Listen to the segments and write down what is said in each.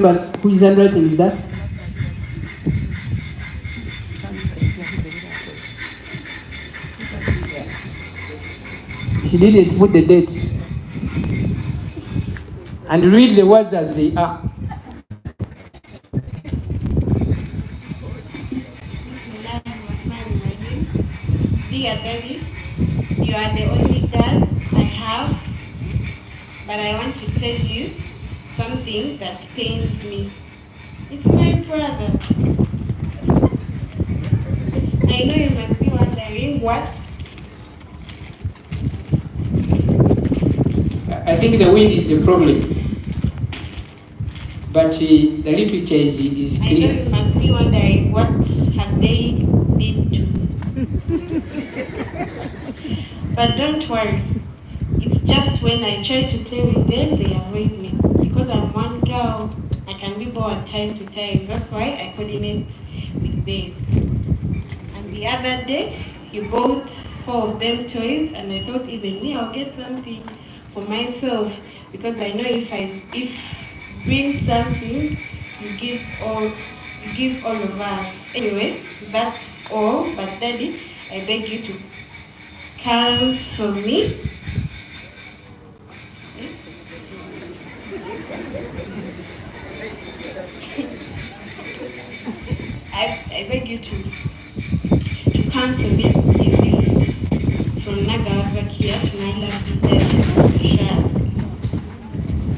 But whose handwriting is that? She didn't put the date. And read the words as they are. Dear Daddy, you are the only dad I have, but I want to tell you something that pains me. It's my brother. I know you must be wondering what. I think the wind is a problem, but the literature is I know clear. you must be wondering what have they been to. But don't worry. It's just when I try to play with them, they avoid me. Because I'm one girl, I can be bored time to time. That's why I coordinate with them. And the other day, you bought 4 of them toys, and I thought even me, I'll get something for myself. Because I know if bring something, you give all of us. Anyway, that's all. But Daddy, I beg you to cancel me. I beg you to cancel me in this from Nagazakia to Naila.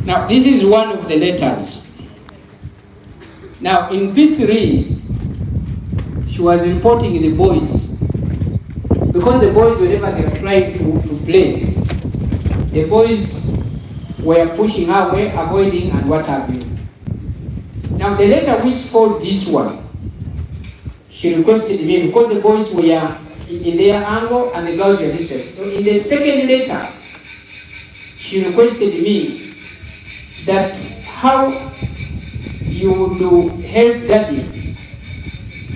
Now, this is one of the letters. Now, in P3, she was reporting the boys. Because the boys, whenever they were trying to play, the boys were pushing her away, avoiding, and what have you. Now, the letter which followed this one, she requested me because the boys were in their angle and the girls were this way. So, in the second letter, she requested me that how you would help Daddy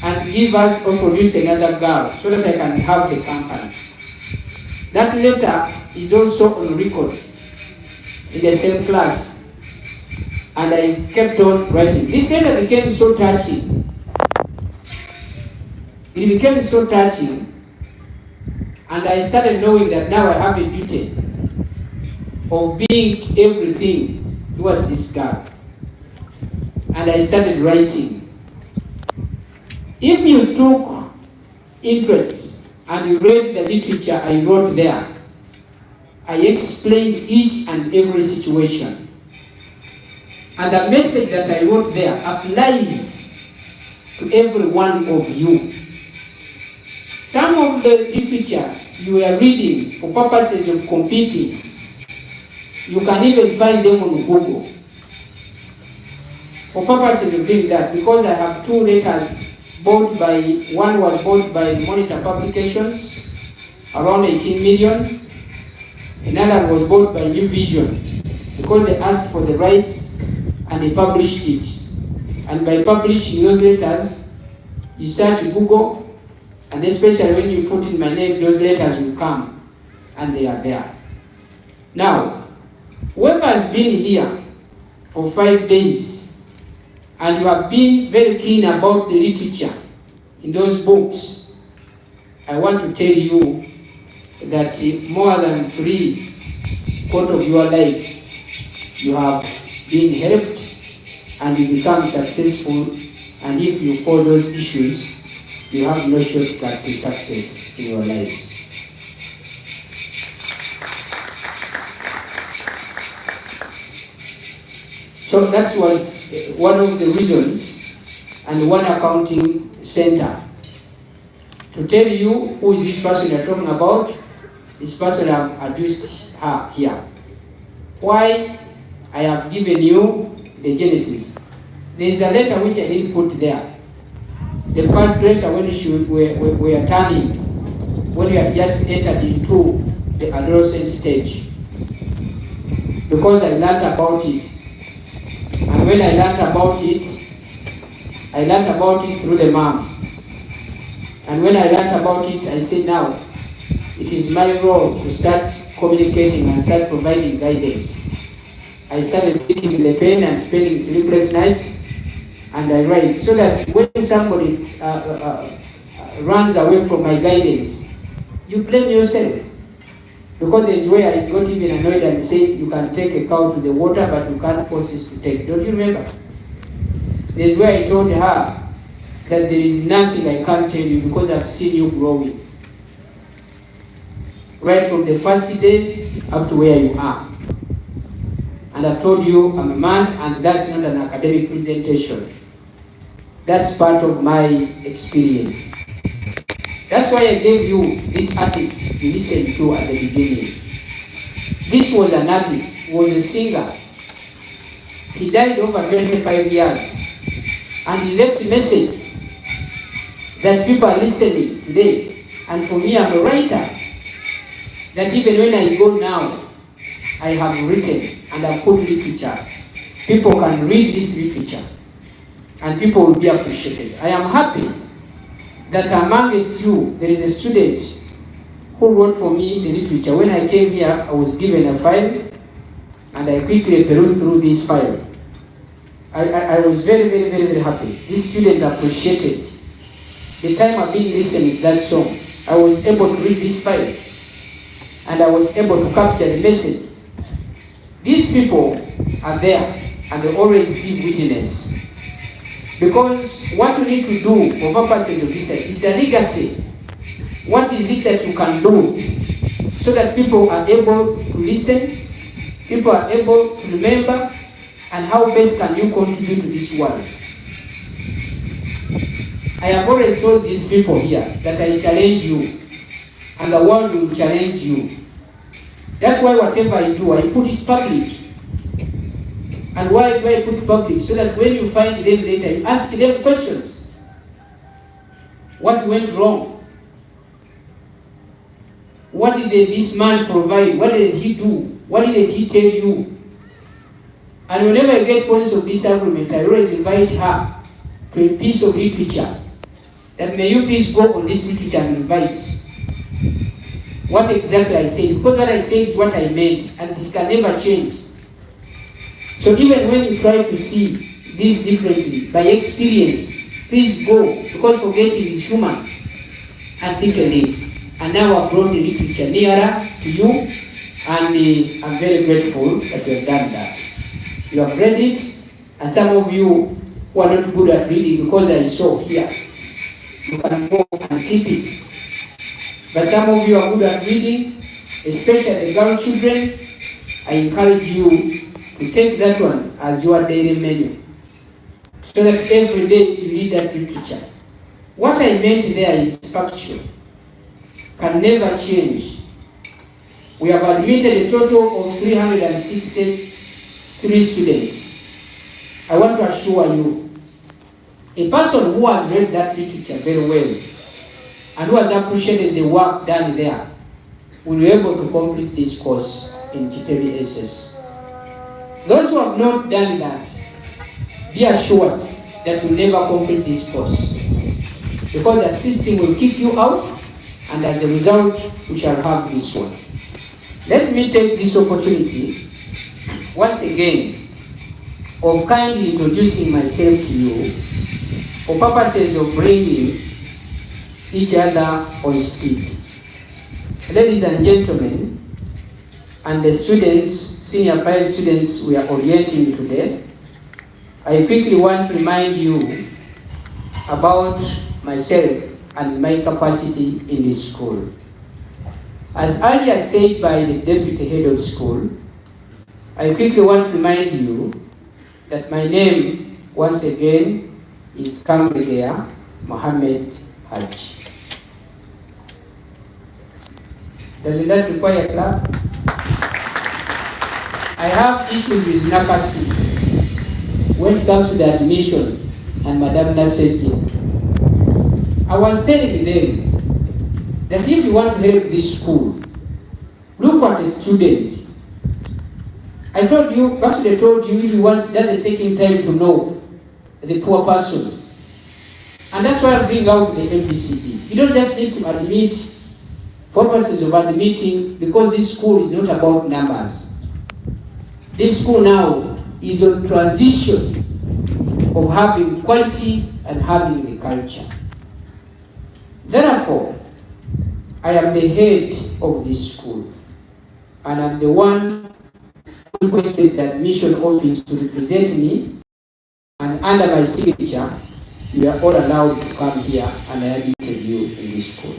and give us or produce another girl so that I can have the company. That letter is also on record in the same class. And I kept on writing. This letter became so touching. It became so touching. And I started knowing that now I have a duty of being everything towards this girl. And I started writing. If you took interest and you read the literature I wrote there, I explained each and every situation. And the message that I wrote there applies to every one of you. Some of the literature you are reading for purposes of competing, you can even find them on Google. For purposes of doing that, because I have 2 letters one was bought by Monitor Publications, around 18 million. Another was bought by New Vision, because they asked for the rights and they published it. And by publishing those letters, you search Google, and especially when you put in my name, those letters will come, and they are there. Now, whoever has been here for 5 days, and you have been very keen about the literature in those books, I want to tell you that more than 3/4 of your lives, you have been helped and you become successful. And if you follow those issues, you have no shortcut to success in your lives. So that was one of the reasons, and one accounting center. To tell you who is this person you're talking about, this person I've addressed her here. Why I have given you the genesis. There is a letter which I didn't put there. The first letter when we are turning, when we had just entered into the adolescent stage. Because I learned about it. And when I learned about it through the mom. And when I learned about it, I said, now, it is my role to start communicating and start providing guidance. I started picking the pen and spending sleepless nights, and I write so that when somebody runs away from my guidance, you blame yourself. Because there's where I got even annoyed and said, you can take a cow to the water, but you can't force it to take. Don't you remember? There's where I told her that there is nothing I can't tell you because I've seen you growing. Right from the first day up to where you are. And I told you I'm a man, and that's not an academic presentation. That's part of my experience. That's why I gave you this artist you listened to at the beginning. This was an artist, was a singer. He died over 25 years. And he left a message that people are listening today. And for me, I'm a writer. That even when I go now, I have written and I've put literature. People can read this literature and people will be appreciated. I am happy that amongst you, there is a student who wrote for me the literature. When I came here, I was given a file and I quickly perused through this file. I was very, very, very, very happy. This student appreciated the time I've been listening to that song. I was able to read this file and I was able to capture the message. These people are there and they always give witness. Because what you need to do for purposes of this is the legacy. What is it that you can do so that people are able to listen, people are able to remember, and how best can you contribute to this world? I have always told these people here that I challenge you, and the world will challenge you. That's why whatever I do, I put it public. And why do I put public? So that when you find them later, you ask them questions. What went wrong? What did this man provide? What did he do? What did he tell you? And whenever I get points of disagreement, I always invite her to a piece of literature. That may you please go on this literature and revise what exactly I said. Because what I said is what I meant, and it can never change. So even when you try to see this differently, by experience, please go, because forgetting is human, and think a little. And now I've brought the literature nearer to you, and I'm very grateful that you have done that. You have read it, and some of you who are not good at reading, because I saw here, you can go and keep it. But some of you are good at reading, especially the girl children. I encourage you to take that one as your daily menu, so that every day you read that literature. What I meant there is factual, can never change. We have admitted a total of 363 students. I want to assure you, a person who has read that literature very well and who has appreciated the work done there will be able to complete this course in Chiteli SS. Those who have not done that, be assured that you never complete this course. Because the system will kick you out, and as a result, we shall have this one. Let me take this opportunity, once again, of kindly introducing myself to you for purposes of bringing each other on speed. Ladies and gentlemen, and the students, senior 5 students we are orienting today, I quickly want to remind you about myself and my capacity in this school. As earlier said by the deputy head of school, I quickly want to remind you that my name, once again, is Kamlegea Mohammed Haji. Doesn't that require a clap? I have issues with NAPASI when it comes to the admission and Madam Naseti. I was telling them that if you want to help this school, look at the student. I told you, Pastor told you, if he doesn't take him time to know the poor person. And that's why I bring out the MPCD. You don't just need to admit for purposes of admitting, because this school is not about numbers. This school now is on transition of having quality and having the culture. Therefore, I am the head of this school, and I'm the one who requested the admission office to represent me, and under my signature, you are all allowed to come here and I admitted you in this school.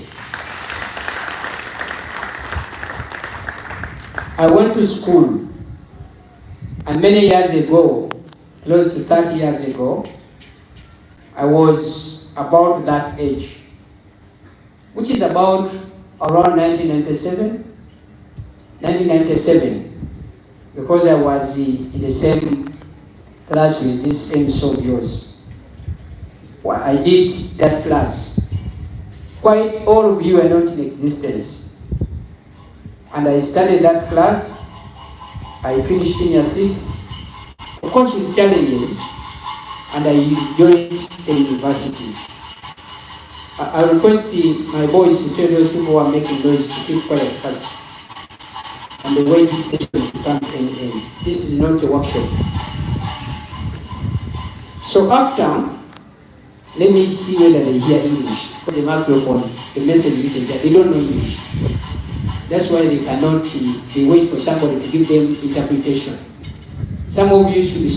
I went to school, and many years ago, close to 30 years ago, I was about that age, which is about around 1997, because I was in the same class with this same soldiers. Well, I did that class. Quite all of you are not in existence. And I studied that class. I finished senior 6, of course with challenges, and I joined the university. I request my boys to tell those people who are making noise to keep quiet first. And the way this session will come to an end. This is not a workshop. So after, let me see whether they hear English. For the microphone, the message written there, they don't know English. That's why they cannot, they wait for somebody to give them interpretation. Some of you should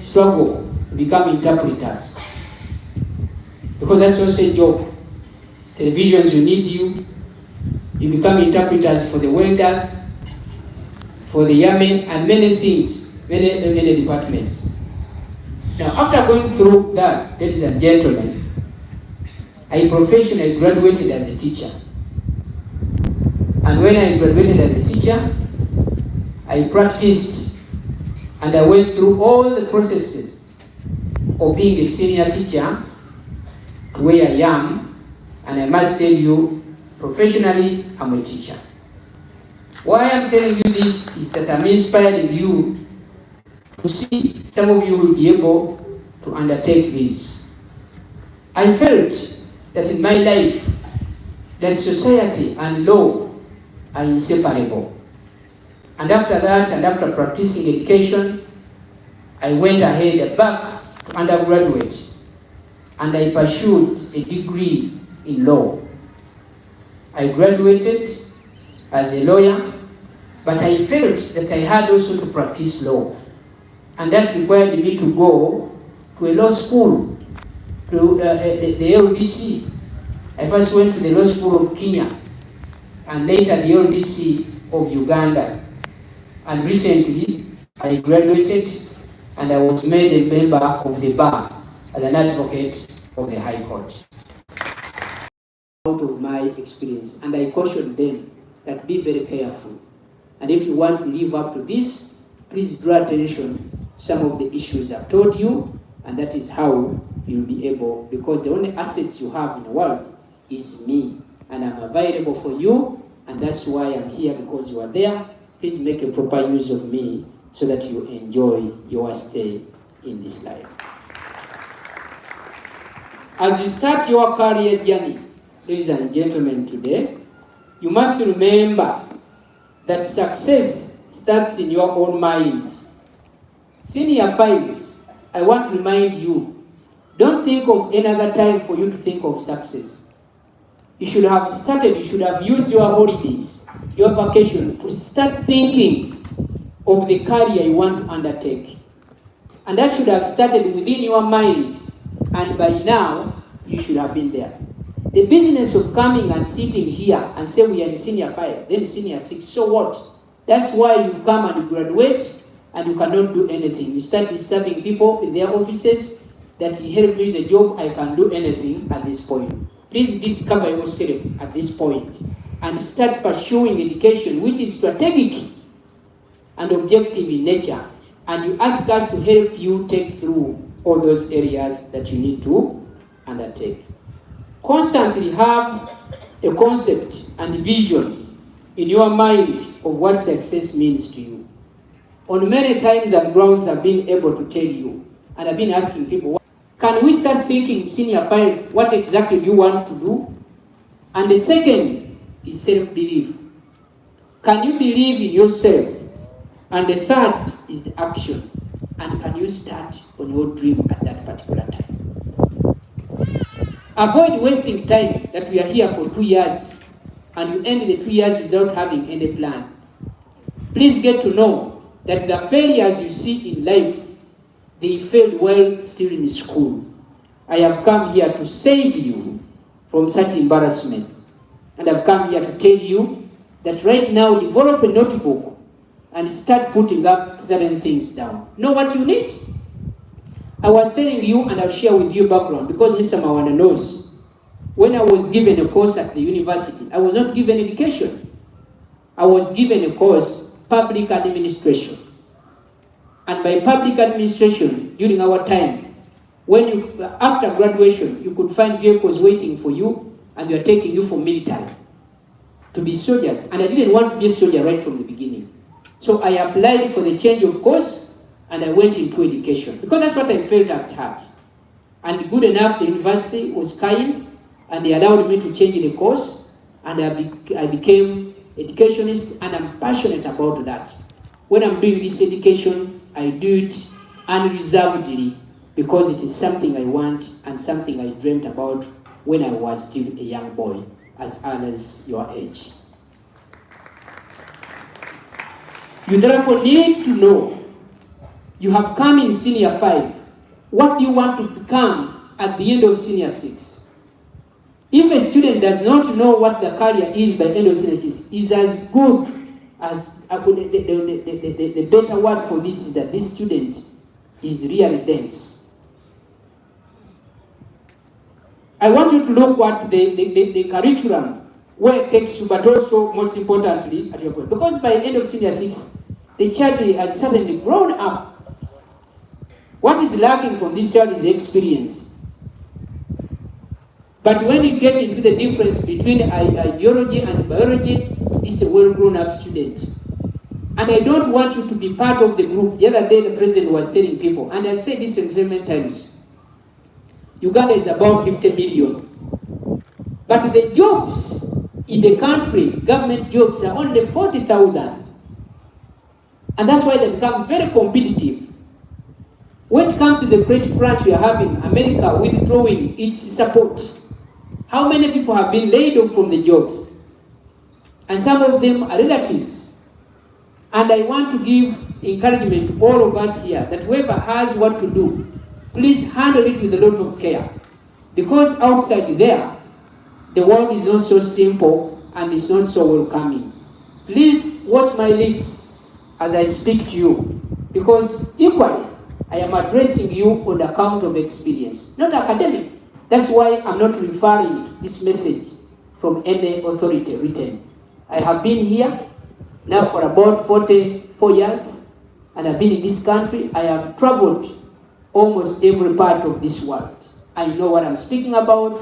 struggle to become interpreters. Because that's also a job. Televisions, you need you. You become interpreters for the welders, for the airmen, and many things, many departments. Now, after going through that, ladies and gentlemen, I professionally graduated as a teacher. And when I graduated as a teacher, I practiced and I went through all the processes of being a senior teacher to where I am. And I must tell you, professionally, I'm a teacher. Why I'm telling you this is that I'm inspiring you to see some of you will be able to undertake this. I felt that in my life, that society and law are inseparable. And after that, and after practicing education, I went ahead back to undergraduate, and I pursued a degree in law. I graduated as a lawyer, but I felt that I had also to practice law. And that required me to go to a law school, to the LDC. I first went to the law school of Kenya, and later the LDC of Uganda. And recently, I graduated, and I was made a member of the bar as an advocate of the High Court. Out of my experience, and I cautioned them that be very careful. And if you want to live up to this, please draw attention some of the issues I've told you, and that is how you'll be able, because the only assets you have in the world is me, and I'm available for you, and that's why I'm here, because you are there. Please make a proper use of me so that you enjoy your stay in this life. As you start your career journey, ladies and gentlemen, today, you must remember that success starts in your own mind. Senior 5s, I want to remind you, don't think of another time for you to think of success. You should have started, you should have used your holidays, your vacation, to start thinking of the career you want to undertake. And that should have started within your mind, and by now, you should have been there. The business of coming and sitting here and say we are in senior 5, then senior 6, so what? That's why you come and you graduate and you cannot do anything. You start disturbing people in their offices that he helped me with a job, I can do anything at this point. Please discover yourself at this point and start pursuing education which is strategic and objective in nature. And you ask us to help you take through all those areas that you need to undertake. Constantly have a concept and vision in your mind of what success means to you. On many times and grounds I've been able to tell you, and I've been asking people, can we start thinking senior 5, what exactly do you want to do? And the second is self-belief. Can you believe in yourself And the third is the action. And can you start on your dream at that particular time? Avoid wasting time that we are here for 2 years and you end the 2 years without having any plan. Please get to know that the failures you see in life, they failed while still in school. I have come here to save you from such embarrassment. And I've come here to tell you that right now, develop a notebook and start putting up certain things down. Know what you need? I was telling you, and I'll share with you background, because Mr. Mawana knows. When I was given a course at the university, I was not given education. I was given a course, public administration. And by public administration, during our time, when you, after graduation, you could find vehicles waiting for you, and they are taking you for military to be soldiers. And I didn't want to be a soldier right from the beginning. So I applied for the change of course, and I went into education, because that's what I felt at heart. And good enough, the university was kind, and they allowed me to change the course, and I became educationist, and I'm passionate about that. When I'm doing this education, I do it unreservedly, because it is something I want and something I dreamt about when I was still a young boy, as early as your age. You therefore need to know, you have come in senior 5. What do you want to become at the end of senior 6? If a student does not know what the career is by the end of senior 6, is as good as, the better word for this is that this student is really dense. I want you to look what the curriculum, where it takes you, but also most importantly at your point. Because by the end of senior 6, the child has suddenly grown up. What is lacking from this child is the experience. But when you get into the difference between ideology and biology, it's a well-grown up student. And I don't want you to be part of the group. The other day the president was telling people, and I said this many times, Uganda is about 50 million. But the jobs in the country, government jobs, are only 40,000. And that's why they become very competitive. When it comes to the great crunch we are having, America withdrawing its support, how many people have been laid off from the jobs? And some of them are relatives. And I want to give encouragement to all of us here that whoever has what to do, please handle it with a lot of care. Because outside there, the world is not so simple and it's not so welcoming. Please watch my lips as I speak to you. Because equally, I am addressing you on account of experience, not academic. That's why I'm not referring this message from any authority written. I have been here now for about 44 years, and I've been in this country. I have traveled almost every part of this world. I know what I'm speaking about,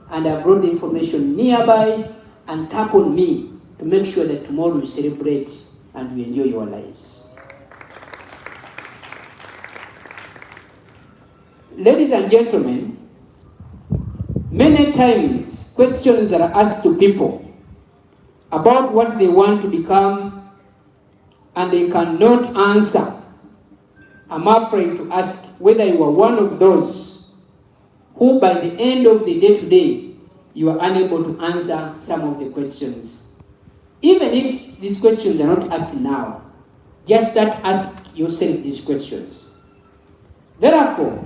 and I brought the information nearby and tap on me to make sure that tomorrow you celebrate and you enjoy your lives. Ladies and gentlemen, many times questions are asked to people about what they want to become and they cannot answer. I'm afraid to ask whether you are one of those who by the end of the day today, you are unable to answer some of the questions. Even if these questions are not asked now, just start asking yourself these questions. Therefore,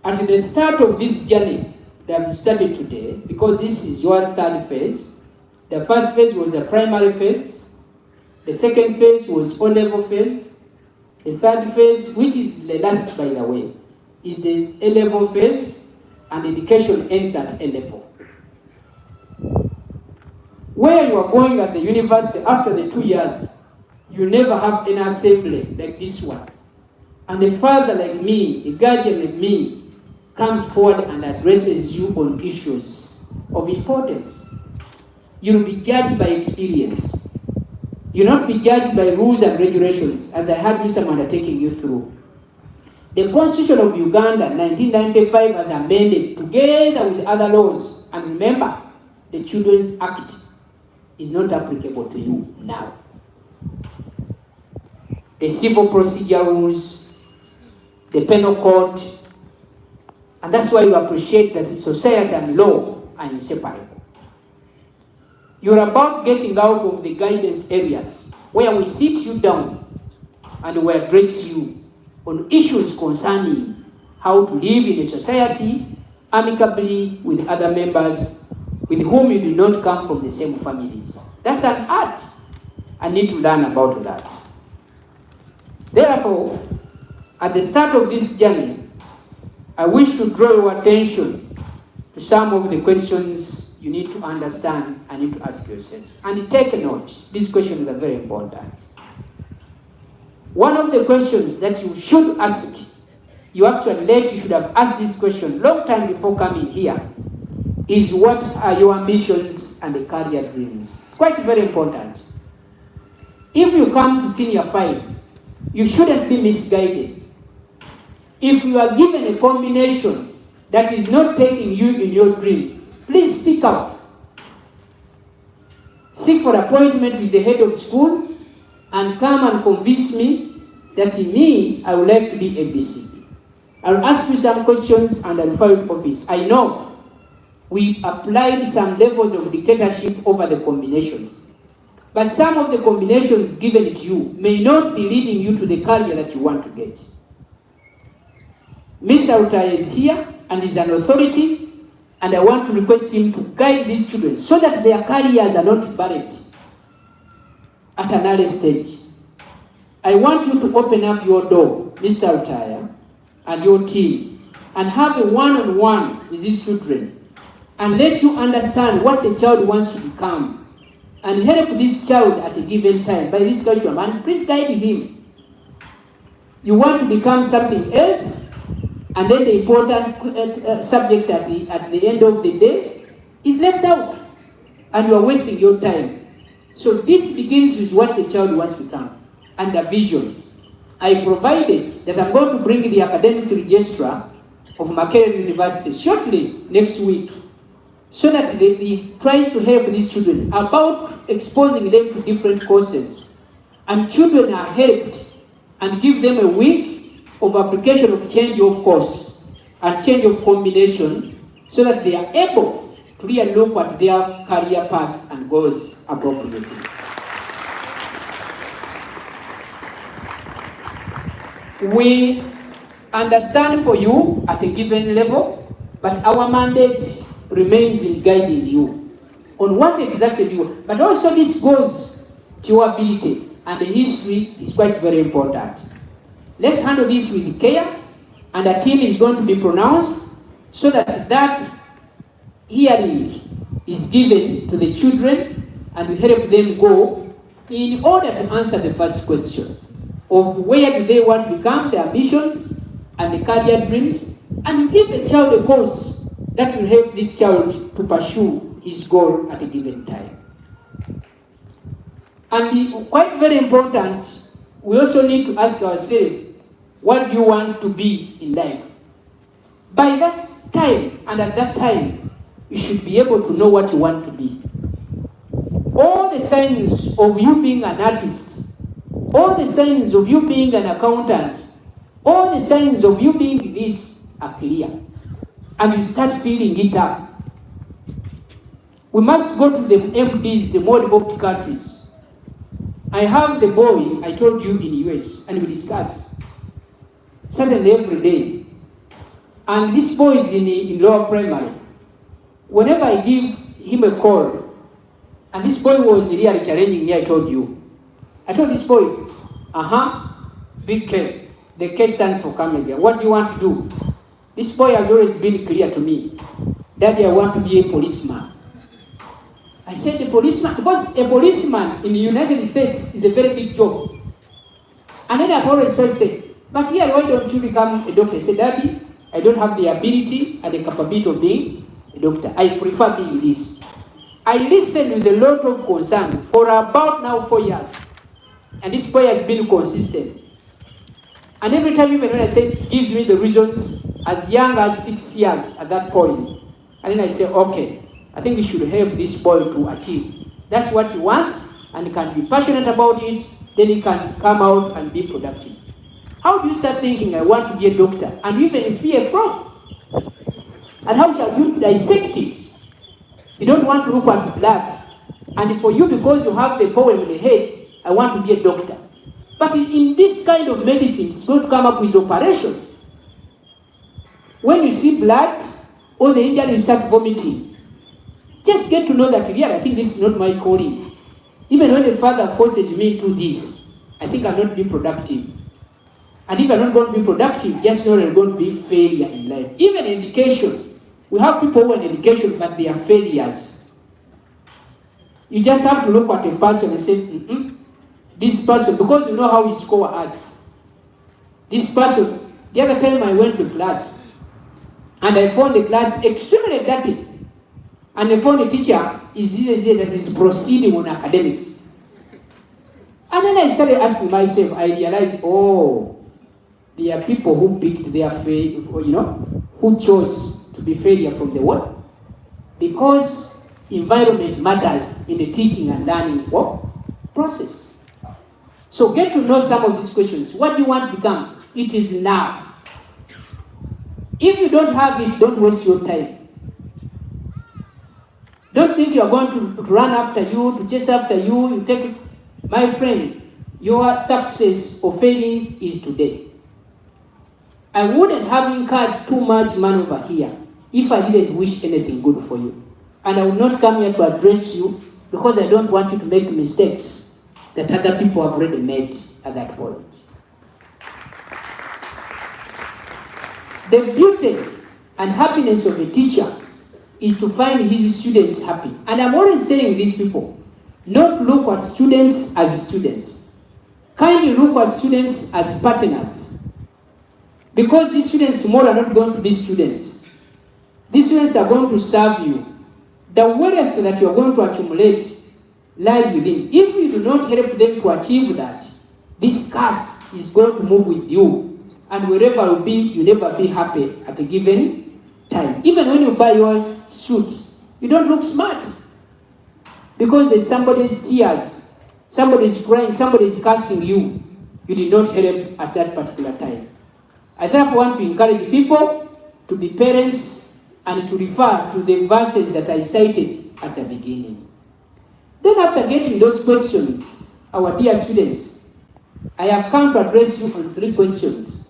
at the start of this journey that we started today, because this is your third phase, the first phase was the primary phase, the second phase was O-level phase, the third phase, which is the last by the way, is the A-level phase, and education ends at A-level. Where you are going at the university after the 2 years, you never have an assembly like this one. And a father like me, a guardian like me, comes forward and addresses you on issues of importance. You'll be judged by experience. You'll not be judged by rules and regulations, as I had Mr. Manda taking you through. The Constitution of Uganda, 1995, was amended together with other laws. And remember, the Children's Act is not applicable to you now. the civil procedure rules, the penal code, and that's why you appreciate that society and law are inseparable. You're about getting out of the guidance areas where we sit you down and we address you on issues concerning how to live in a society amicably with other members with whom you do not come from the same families. That's an art. I need to learn about that. Therefore, at the start of this journey, I wish to draw your attention to some of the questions you need to understand and need to ask yourself. And take note, these questions are very important. One of the questions that you should ask, you should have asked this question long time before coming here, is what are your ambitions and the career dreams? It's quite very important. If you come to senior 5, you shouldn't be misguided. If you are given a combination that is not taking you in your dream, please speak out. Seek for appointment with the head of school and come and convince me that in me, I would like to be ABCD. I'll ask you some questions and I'll file to office. I know we applied some levels of dictatorship over the combinations, but some of the combinations given to you may not be leading you to the career that you want to get. Mr. Rutaya is here and is an authority, and I want to request him to guide these children so that their careers are not buried at an early stage. I want you to open up your door, Mr. Rutaya, and your team, and have a one-on-one with these children, and let you understand what the child wants to become, and help this child at a given time by this curriculum, and please guide him. You want to become something else, and then the important subject at the end of the day is left out, and you are wasting your time. So this begins with what the child wants to become, and the vision. I provided that I'm going to bring the academic registrar of Makerere University shortly next week, so that he tries to help these children about exposing them to different courses. And children are helped and give them a week of application of change of course and change of combination, so that they are able to really look at their career path and goals appropriately. We understand for you at a given level, but our mandate remains in guiding you on what exactly you want. But also this goes to your ability, and the history is quite very important. Let's handle this with care, and a team is going to be pronounced so that that hearing is given to the children, and we help them go in order to answer the first question of where do they want to become, their ambitions and the career dreams, and give the child a course that will help this child to pursue his goal at a given time. And quite very important, we also need to ask ourselves, what do you want to be in life? By that time, and at that time, you should be able to know what you want to be. All the signs of you being an artist, all the signs of you being an accountant, all the signs of you being this are clear. And you start filling it up. We must go to the MDs, the more developed countries. I have the boy I told you in the US, and we discuss certainly every day. And this boy is in lower primary. Whenever I give him a call, and this boy was really challenging me, I told this boy, big K, the K stands for Kameja. What do you want to do? This boy has always been clear to me, Daddy, I want to be a policeman. I said a policeman, because a policeman in the United States is a very big job. And then I've always tried to say, but here, why don't you become a doctor? I said, Daddy, I don't have the ability and the capability of being a doctor. I prefer being this. I listened with a lot of concern for about now 4 years. And this boy has been consistent. And every time, even when I say, he gives me the reasons as young as 6 years at that point. And then I say, okay, I think we should help this boy to achieve. That's what he wants, and he can be passionate about it, then you can come out and be productive. How do you start thinking, I want to be a doctor, and you even fear from? And how shall you dissect it? You don't want to look at blood. And for you, because you have the poem in the head, I want to be a doctor. But in this kind of medicine, it's going to come up with operations. When you see blood, or the injury, you start vomiting. Just get to know that, yeah, I think this is not my calling. Even when the Father forces me to this, I think I'm not being productive. And if I'm not going to be productive, just know I'm going to be failure in life. Even in education, we have people who are in education, but they are failures. You just have to look at a person and say, this person, because you know how he score us. This person, the other time I went to class, and I found the class extremely dirty. And I found the teacher is that is proceeding on academics. And then I started asking myself, I realized, there are people who picked their faith, who chose to be failure from the world. Because environment matters in the teaching and learning process. So get to know some of these questions. What do you want to become? It is now. If you don't have it, don't waste your time. Don't think you are going to run after you, to chase after you. You take it. My friend, your success or failing is today. I wouldn't have incurred too much money over here if I didn't wish anything good for you. And I will not come here to address you because I don't want you to make mistakes that other people have already made at that point. The beauty and happiness of a teacher is to find his students happy. And I'm always telling these people, not look at students as students. Kindly look at students as partners. Because these students tomorrow are not going to be students. These students are going to serve you. The wealth that you are going to accumulate lies within. If you do not help them to achieve that, this curse is going to move with you. And wherever you be, you'll never be happy at a given time. Even when you buy your suit, you don't look smart. Because there's somebody's tears, somebody's crying, somebody's cursing you. You did not help at that particular time. I therefore want to encourage people to be parents and to refer to the verses that I cited at the beginning. Then after getting those questions, our dear students, I have come to address you on 3 questions.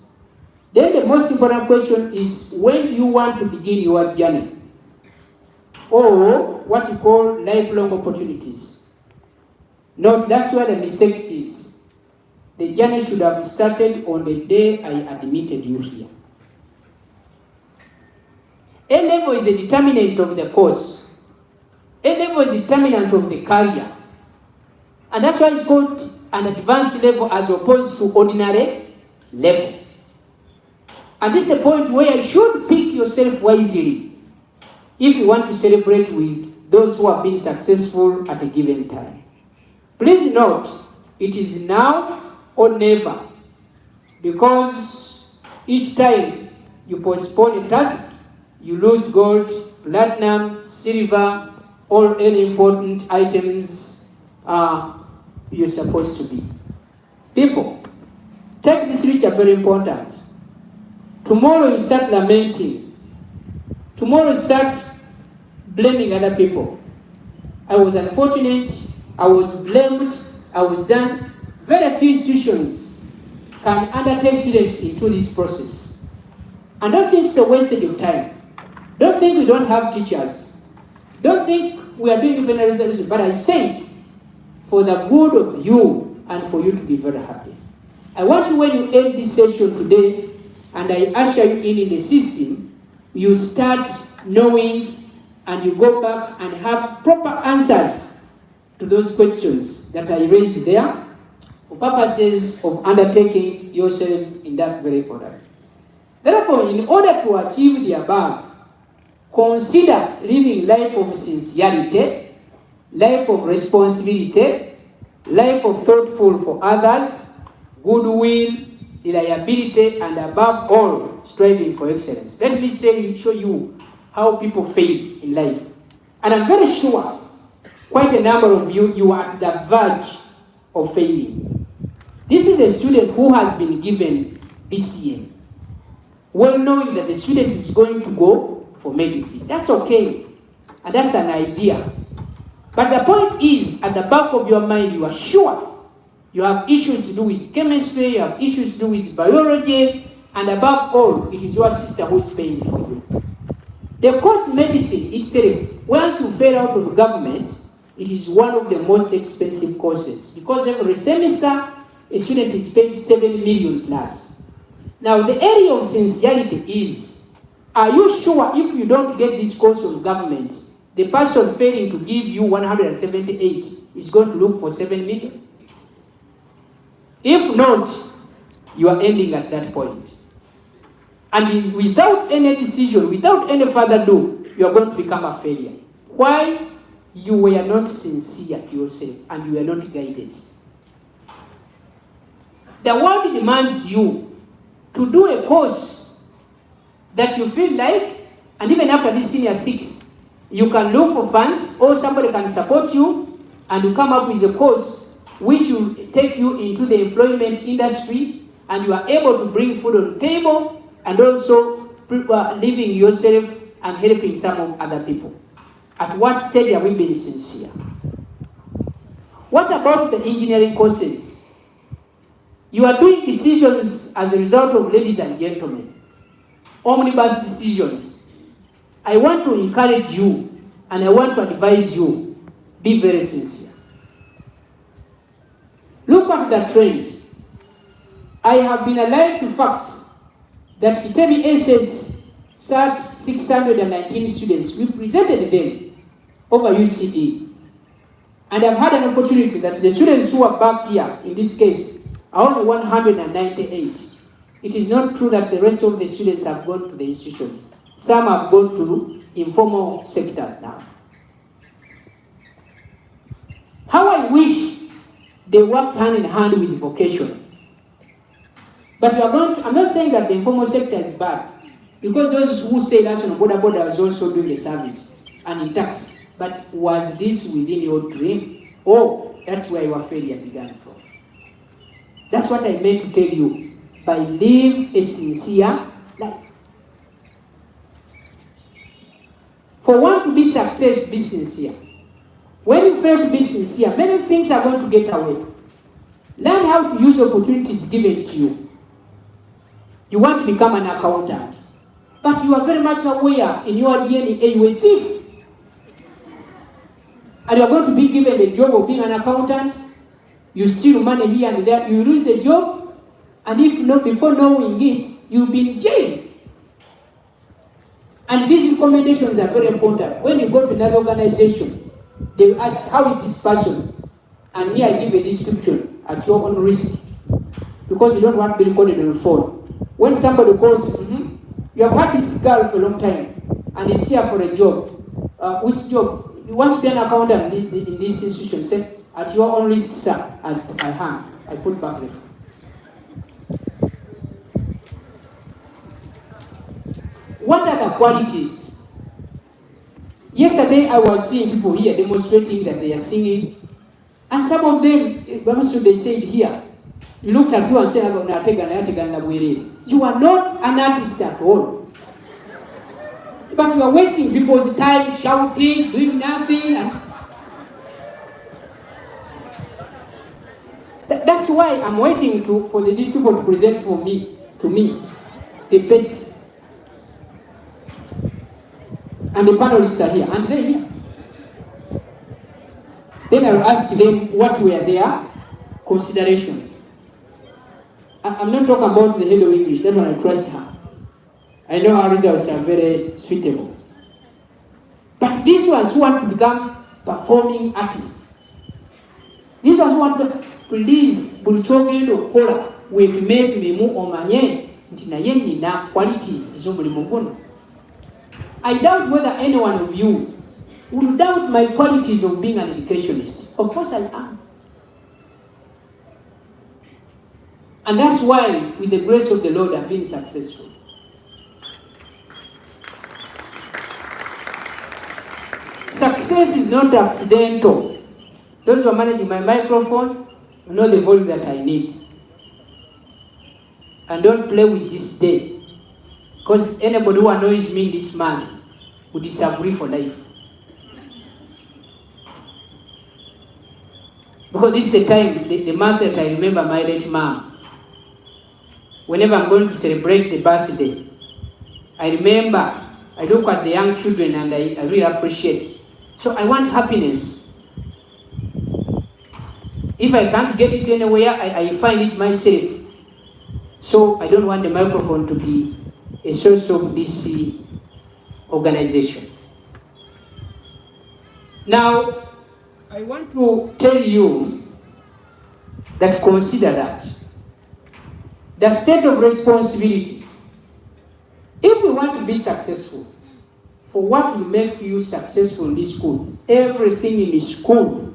Then the most important question is when you want to begin your journey, or what you call lifelong opportunities. Note, that's where the mistake is. The journey should have started on the day I admitted you here. A-level is a determinant of the course. A-level is a determinant of the career. And that's why it's called an advanced level as opposed to ordinary level. And this is a point where you should pick yourself wisely if you want to celebrate with those who have been successful at a given time. Please note, it is now or never, because each time you postpone a task, you lose gold, platinum, silver, all any important items you're supposed to be. People, take this which are very important. Tomorrow you start lamenting. Tomorrow you start blaming other people. I was unfortunate, I was blamed, I was done. Very few institutions can undertake students into this process. And don't think it's a wastage of time. Don't think we don't have teachers. Don't think we are doing even a resolution. But I say, for the good of you and for you to be very happy. I want you, when you end this session today, and I usher you in the system, you start knowing and you go back and have proper answers to those questions that I raised there for purposes of undertaking yourselves in that very order. Therefore, in order to achieve the above, consider living life of sincerity, life of responsibility, life of thoughtful for others, goodwill, reliability, and above all, striving for excellence. Let me show you how people fail in life. And I'm very sure quite a number of you are at the verge of failing. This is a student who has been given BCA, well knowing that the student is going to go for medicine. That's okay, and that's an idea. But the point is, at the back of your mind, you are sure you have issues to do with chemistry, you have issues to do with biology, and above all, it is your sister who is paying for you. The course medicine itself, once you fail out of government, it is one of the most expensive courses, because every semester a student is paying 7 million plus. Now the area of sincerity is, are you sure if you don't get this course of government, the person failing to give you 178 is going to look for 7 million? If not, you are ending at that point. And without any decision, without any further ado, you are going to become a failure. Why? You were not sincere to yourself and you were not guided. The world demands you to do a course that you feel like, and even after this senior 6, you can look for funds or somebody can support you and you come up with a course which will take you into the employment industry, and you are able to bring food on the table and also living yourself and helping some of other people. At what stage have we been sincere? What about the engineering courses? You are doing decisions as a result of, ladies and gentlemen, omnibus decisions. I want to encourage you and I want to advise you, be very sincere. Look at the trend. I have been alive to facts that Kitemi SS sat 619 students. We presented them over UCD. And I've had an opportunity that the students who are back here, in this case, are only 198. It is not true that the rest of the students have gone to the institutions. Some have gone to informal sectors now. How I wish they worked hand in hand with vocation. But we are going to, I'm not saying that the informal sector is bad, because those who say National Border is also doing a service and in tax. But was this within your dream? Oh, that's where your failure began from. That's what I meant to tell you. By live a sincere life. For one to be success, be sincere. When you fail to be sincere, many things are going to get away. Learn how to use opportunities given to you. You want to become an accountant, but you are very much aware in your DNA you are a thief. And you are going to be given the job of being an accountant. You steal money here and there, you lose the job, and if not, before knowing it, you'll be in jail. And these recommendations are very important. When you go to another organization, they will ask, how is this person? And here I give a description at your own risk, because you don't want to be recorded on the phone. When somebody calls, you have had this girl for a long time, and is here for a job. Which job? You want to be an accountant in this institution. Say, at your own risk, sir. I put back the phone. What are the qualities? Yesterday I was seeing people here demonstrating that they are singing, and some of them, they said here, you looked at you and said, you are not an artist at all. But you are wasting people's time shouting, doing nothing. And that's why I'm waiting for these people to present to me the best. And the panelists are here, and they're here. Then I'll ask them what were their considerations. I'm not talking about the head of English, that's when I trust her. I know our results are very suitable. But these ones who want to become performing artists, these ones who want to please Bulchogendo Kola, we make me more omanye, na qualities, I doubt whether any one of you would doubt my qualities of being an educationist. Of course I am. And that's why, with the grace of the Lord, I've been successful. Success is not accidental. Those who are managing my microphone know the volume that I need. and don't play with this day. Because anybody who annoys me this month will disagree for life. Because this is the time, the month that I remember my late mom. Whenever I'm going to celebrate the birthday, I remember, I look at the young children and I really appreciate. So I want happiness. If I can't get it anywhere, I find it myself. So I don't want the microphone to be a source of this organization. Now, I want to tell you that consider that. The state of responsibility. If we want to be successful, for what will make you successful in this school, everything in the school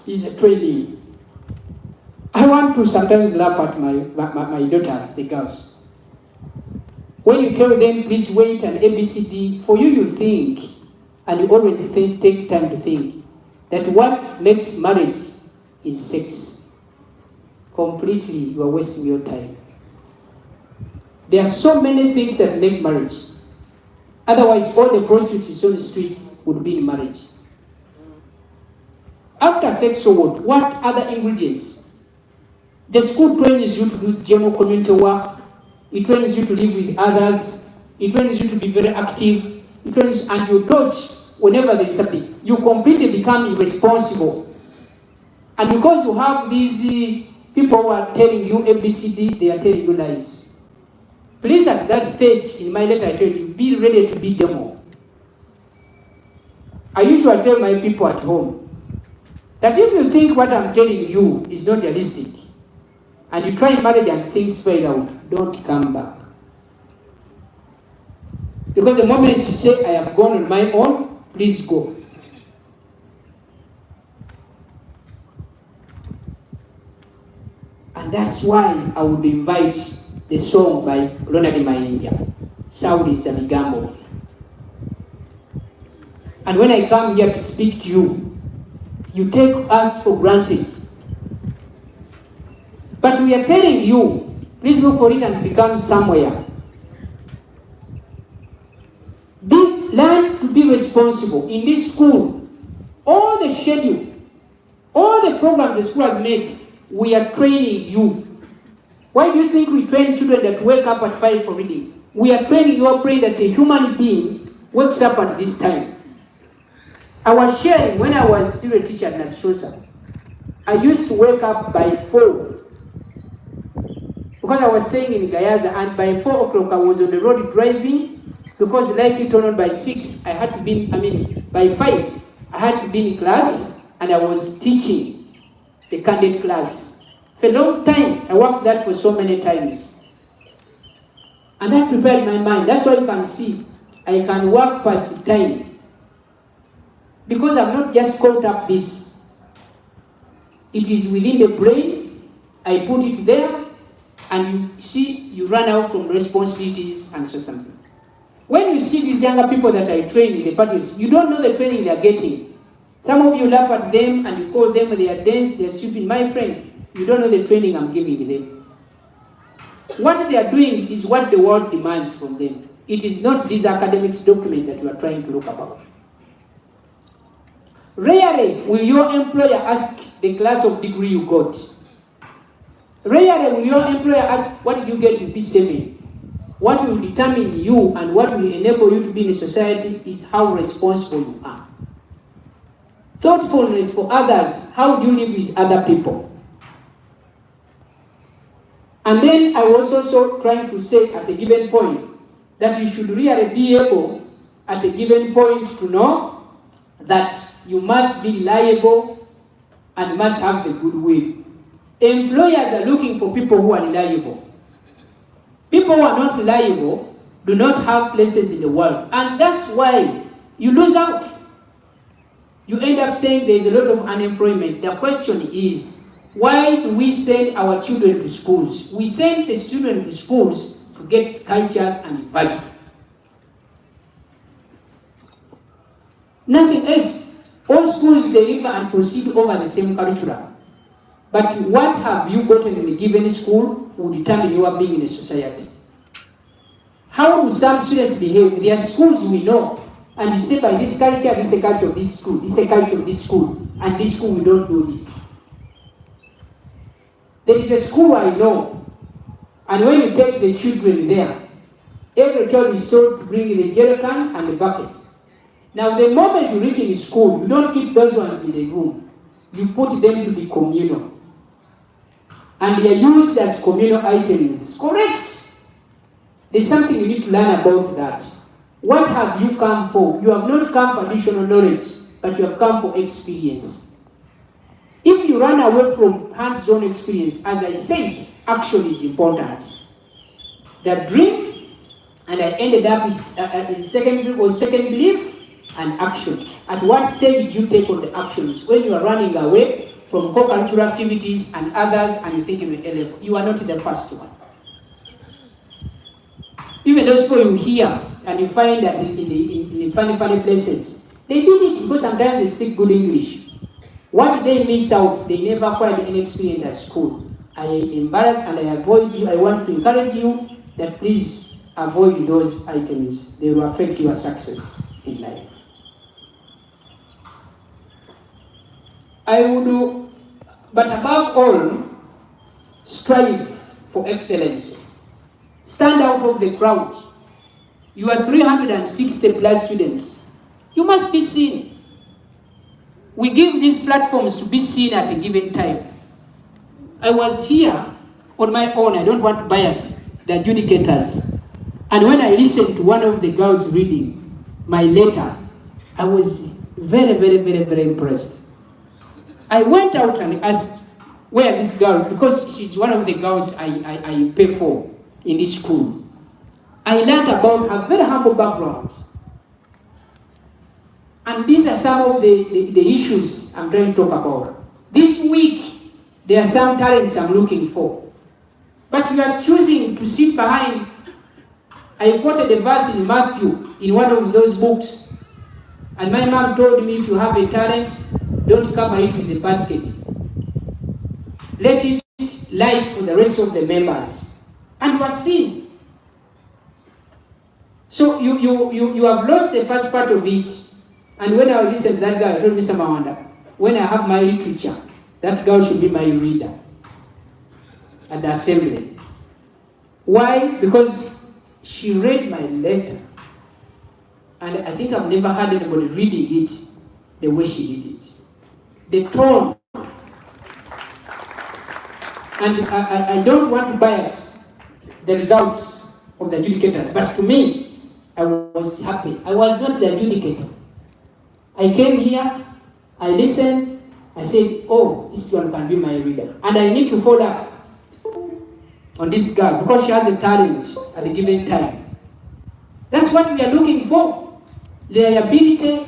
is a training. I want to sometimes laugh at my daughters, the girls. When you tell them, please wait and ABCD, for you, you think, and you always take time to think, that what makes marriage is sex. Completely, you are wasting your time. There are so many things that make marriage. Otherwise, all the prostitutes on the street would be in marriage. After sex, so what other ingredients? The school trains you to do general community work. It trains you to live with others. It trains you to be very active. It trains, and you dodge whenever there is something. You completely become irresponsible. And because you have these people who are telling you ABCD, they are telling you lies. Please, at that stage in my letter, I tell you, be ready to be demo. I usually tell my people at home that if you think what I'm telling you is not realistic, and you try marriage and things fail out, don't come back. Because the moment you say, I have gone on my own, please go. And that's why I would invite the song by Ronald Mayanja, Saudi Sabigambo. And when I come here to speak to you, you take us for granted. But we are telling you, please look for it and become somewhere. Learn to be responsible in this school. All the schedule, all the programs the school has made, we are training you. Why do you think we train children that wake up at 5 for reading? We are training your brain that a human being wakes up at this time. I was sharing when I was still a teacher at Natshosa. I used to wake up by 4. Because I was staying in Gayaza, and by 4 o'clock I was on the road driving, because the light turned on by 6, by 5, I had to be in class, and I was teaching the candidate class. For a long time, I worked that for so many times. And that prepared my mind. That's why you can see, I can work past the time. Because I'm not just caught up this. It is within the brain, I put it there, and you see, you run out from responsibilities and so something. When you see these younger people that I train in the parties, you don't know the training they are getting. Some of you laugh at them and you call them, they are dense, they are stupid. My friend, you don't know the training I'm giving them. What they are doing is what the world demands from them. It is not this academics document that you are trying to look about. Rarely will your employer ask the class of degree you got. Rarely will your employer ask, what did you get in P7? What will determine you and what will enable you to be in a society is how responsible you are. Thoughtfulness for others, how do you live with other people? And then I was also trying to say at a given point that you should really be able at a given point to know that you must be reliable and must have the goodwill. Employers are looking for people who are reliable. People who are not reliable do not have places in the world. And that's why you lose out. You end up saying there is a lot of unemployment. The question is, why do we send our children to schools? We send the children to schools to get cultures and value. Nothing else. All schools deliver and proceed over the same curriculum. But what have you gotten in a given school? will determine your being in a society. How do some students behave? There are schools we know, and you say by this culture, this is a culture of this school, this is a culture of this school, and this school we don't do this. There is a school I know, and when you take the children there, every child is told to bring the jerrycan and the bucket. Now, the moment you reach in school, you don't keep those ones in the room. You put them to be communal. And they are used as communal items. Correct. There's something you need to learn about that. What have you come for? You have not come for additional knowledge, but you have come for experience. If you run away from hands-on experience, as I said, action is important. The dream, and I ended up in second belief, and action. At what stage do you take on the actions? When you are running away from co-cultural activities and others, and you think you are not the first one. Even those people you hear and you find that in the funny places, they did it because sometimes they speak good English. What they miss out, they never acquired any experience at school. I am embarrassed and I avoid you. I want to encourage you that please avoid those items. They will affect your success in life. I would, but above all, strive for excellence. Stand out of the crowd. You are 360 plus students. You must be seen. We give these platforms to be seen at a given time. I was here on my own. I don't want to bias the adjudicators. And when I listened to one of the girls reading my letter, I was very impressed. I went out and asked where this girl, because she's one of the girls I pay for in this school. I learned about her very humble background. And these are some of the issues I'm trying to talk about. This week, there are some talents I'm looking for. But you are choosing to sit behind. I quoted a verse in Matthew in one of those books. And my mom told me, if you have a talent, don't cover it with a basket. Let it light for the rest of the members. And you are seen. So you have lost the first part of it. And when I listened to that guy, I told Mr. Mawanda, when I have my literature, that girl should be my reader at the assembly. Why? Because she read my letter. And I think I've never had anybody reading it the way she did it. The tone. And I don't want to bias the results of the adjudicators, but to me, I was happy. I was not the adjudicator. I came here, I listened, I said, oh, this one can be my reader. And I need to follow up on this girl because she has a talent at a given time. That's what we are looking for. Reliability,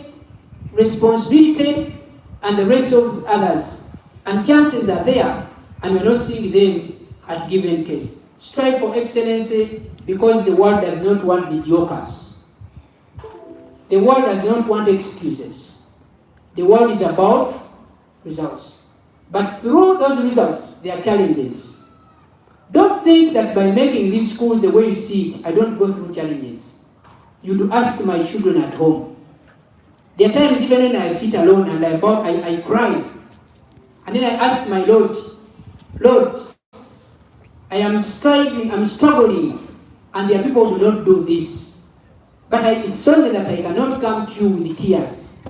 responsibility, and the rest of others. And chances are there, and we're not seeing them at given case. Strive for excellency because the world does not want mediocres. The world does not want excuses. The world is about results. But through those results, there are challenges. Don't think that by making this school the way you see it, I don't go through challenges. You do ask my children at home. There are times even when I sit alone and I cry. And then I ask my Lord, I am striving, I'm struggling, and there are people who do not do this. But it's sorry that I cannot come to you with tears.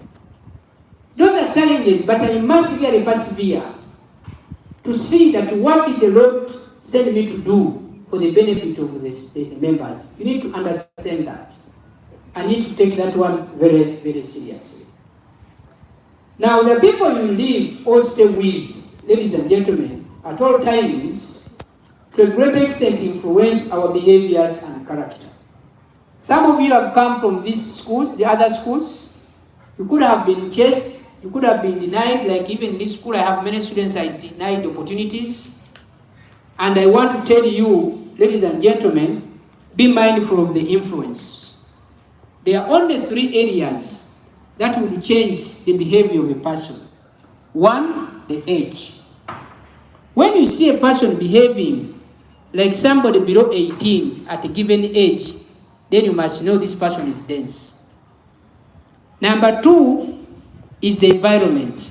Those are challenges, but I must really persevere to see that what did the Lord send me to do for the benefit of the members. You need to understand that. I need to take that one very seriously. Now, the people you live or stay with, ladies and gentlemen, at all times, to a great extent influence our behaviors and character. Some of you have come from these schools, the other schools. You could have been chased, you could have been denied, like even in this school I have many students I denied opportunities. And I want to tell you, ladies and gentlemen, be mindful of the influence. There are only 3 areas that will change the behavior of a person. 1, the age. When you see a person behaving like somebody below 18 at a given age, then you must know this person is dense. Number two is the environment.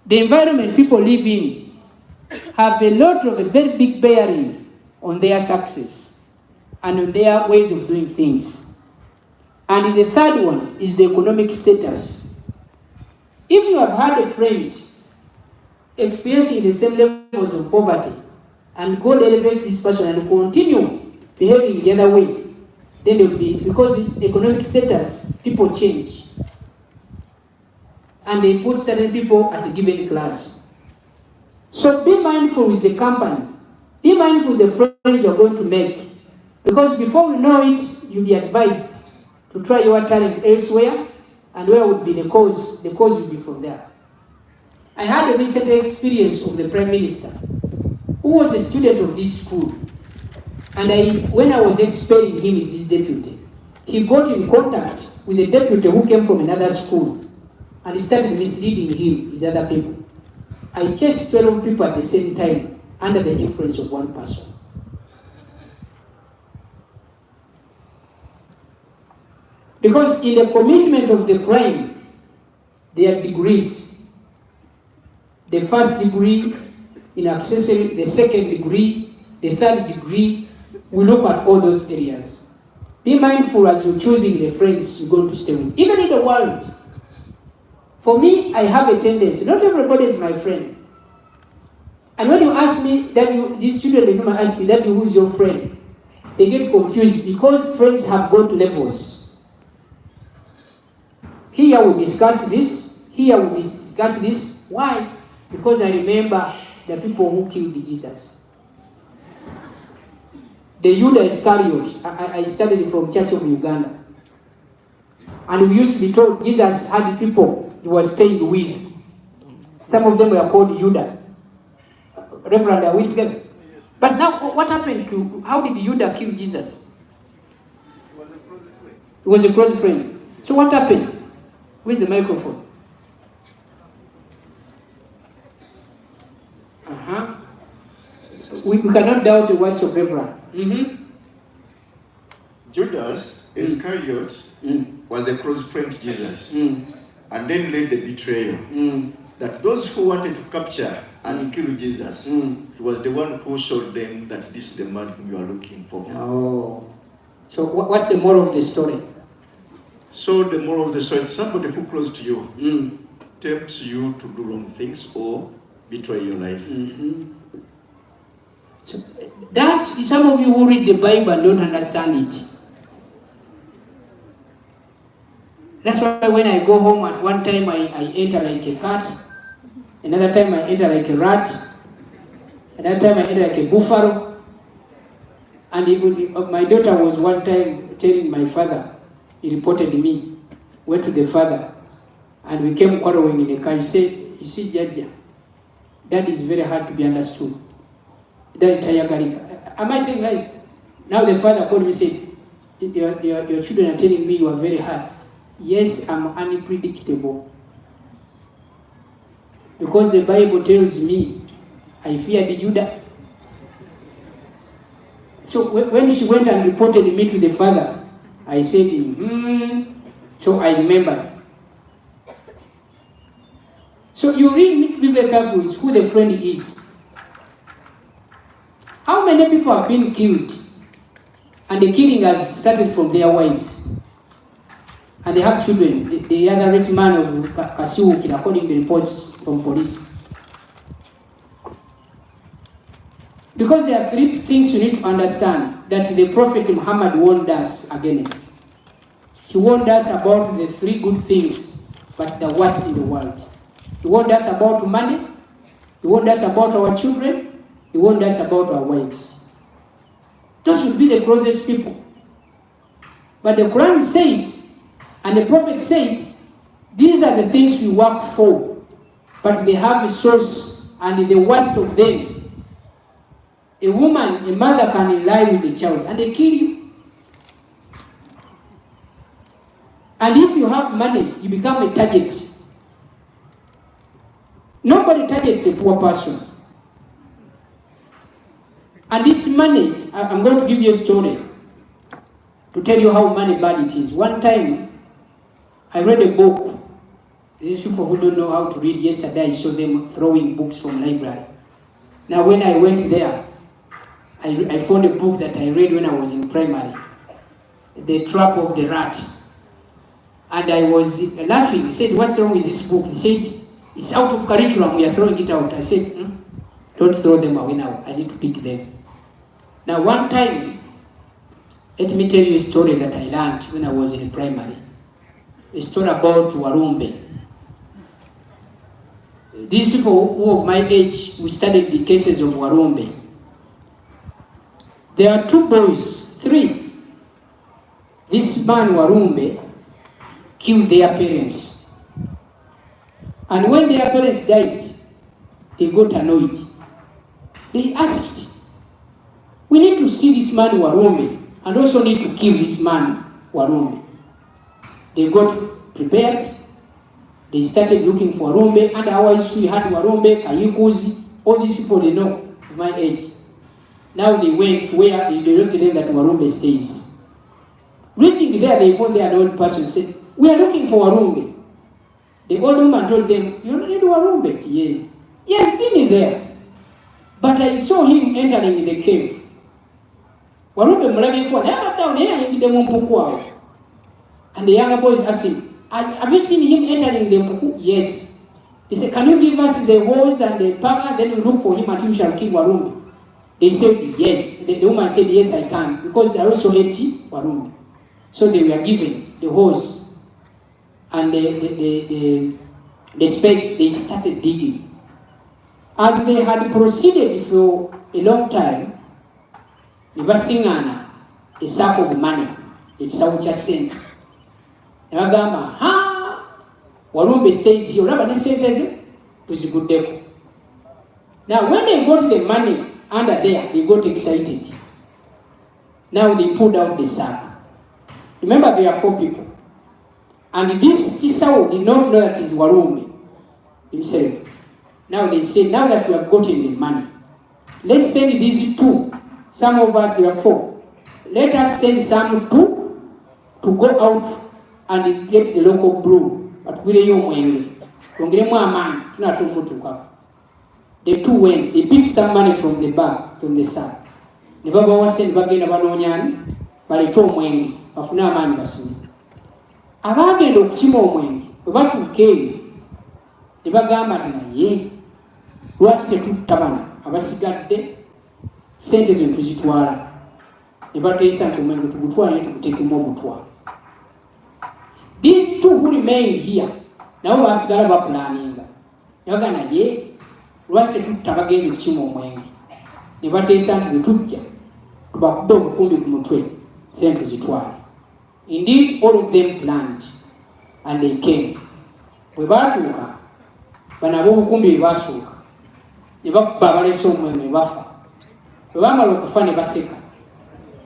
The environment people live in have a lot of a very big bearing on their success and on their ways of doing things. And the third one is the economic status. If you have had a friend experiencing the same levels of poverty, and God elevates this person and continue behaving the other way, then they will be, because the economic status, people change. And they put certain people at a given class. So be mindful with the company. Be mindful with the friends you're going to make. Because before we know it, you'll be advised to try your talent elsewhere, and where would be the cause? The cause will be from there. I had a recent experience of the Prime Minister, who was a student of this school. And when I was expelling him as his deputy, he got in contact with a deputy who came from another school, and he started misleading him, his other people. I chased 12 people at the same time under the influence of one person. Because in the commitment of the crime, there are degrees. The first degree in accessory, the second degree, the third degree. We look at all those areas. Be mindful as you're choosing the friends you're going to stay with. Even in the world. For me, I have a tendency, not everybody is my friend. And when you ask me, these children, they come and ask me, that who's your friend? They get confused because friends have got levels. Here we discuss this, here we discuss this. Why? Because I remember the people who killed Jesus. The Judas Iscariot, I studied from Church of Uganda. And we used to be told Jesus had people he was staying with. Some of them were called Judah. Reverend, are we together? But now, what happened to, how did Judah kill Jesus? He was a close friend. So what happened? Where's the microphone? We cannot doubt the words of Reverend. Judas Iscariot was a close friend to Jesus, and then led the betrayal. That those who wanted to capture and kill Jesus, he was the one who showed them that this is the man whom you are looking for. Oh. So what's the moral of the story? So the moral of the story is somebody who close to you tempts you to do wrong things or betray your life. So that, some of you who read the Bible and don't understand it. That's why when I go home at one time I enter like a cat, another time I enter like a rat, another time I enter like a buffalo. And my daughter was one time telling my father, he reported me, went to the father, and we came quarreling in a car. He said, you see, Jaja, that is very hard to be understood. That am I telling lies? Now the father called me and said, your children are telling me you are very hard. Yes, I'm unpredictable. Because the Bible tells me, I feared Judah. So when she went and reported me to the father, I said, so I remember. So you read be very careful with who the friend is. How many people have been killed? And the killing has started from their wives. And they have children. The other rich man of Kasiwukira, according to the reports from police. Because there are three things you need to understand that the Prophet Muhammad warned us against. He warned us about the three good things, but the worst in the world. He warned us about money. He warned us about our children. He warned us about our wives. Those should be the closest people. But the Quran said, and the Prophet said, these are the things we work for, but they have a source, and the worst of them. A woman, a mother can lie with a child, and they kill you. And if you have money, you become a target. Nobody targets a poor person. And this money, I'm going to give you a story to tell you how money bad it is. One time, I read a book. These people who don't know how to read, yesterday I saw them throwing books from library. Now when I went there, I found a book that I read when I was in primary, The Trap of the Rat. And I was laughing. He said, what's wrong with this book? He said, it's out of curriculum, we are throwing it out. I said, don't throw them away now, I need to pick them. Now one time, let me tell you a story that I learned when I was in primary. A story about Warumbe. These people who of my age, we studied the cases of Warumbe. There are two boys, three. This man Warumbe killed their parents. And when their parents died, they got annoyed. They asked, we need to see this man Warumbe and also need to kill this man Warumbe. They got prepared. They started looking for Warumbe, and our history had Warumbe, Kayikuzi, all these people they know of my age. Now they went where they directed them that Warumbe stays. Reaching there, they found their old person said, we are looking for Warumbe. The old woman told them, you don't need Warumbe. Yeah. Yes, been there. But I saw him entering the cave. Warumbe mulabi kwa never down here in the mumpuku. And the younger boys asked him, have you seen him entering the mumpuku? Yes. He said, can you give us the horse and the panga? Then we look for him until we shall kill Warumbe. They said yes. The woman said, yes, I can, because they also hate Warumbe. So they were given the horse and the spades. They started digging. As they had proceeded for a long time, they were singing a sack of money. It's how just sent. Nagama, Warumbe stays here. Now when they got the money under there, they got excited. Now they pulled out the sack. Remember, there are 4 people. And this Sisao did not know that it's Warumbe himself. Now they say, now that we have gotten the money, let's send these 2. Some of us are 4. Let us send some 2 to go out and get the local brew. But we don't the 2 went, they picked some money from the bag, from the sack. The Baba was sent back in Abanonian, but they told me, of no man was. Abagend of Chimo, about to came. The Bagama, ye. What the 2 tabana, Abasigat de sentence into Zituara. The Bate sent to make to Butua to take more Butua. These 2 who remain here, now was Galaba planning. Yagana, ye. Lwaki tutabagezi kuchima omwenge ne bateesa nti tujja tubakuba obukumbi ku mutwe sente zitwale. Indeed, all of them planned and they came. Bwe baatuuka bano ab'obukumbi bwe baasuuka ne bakuba abaleese omwenge ne bafa. Bwe baamala okufa ne baseka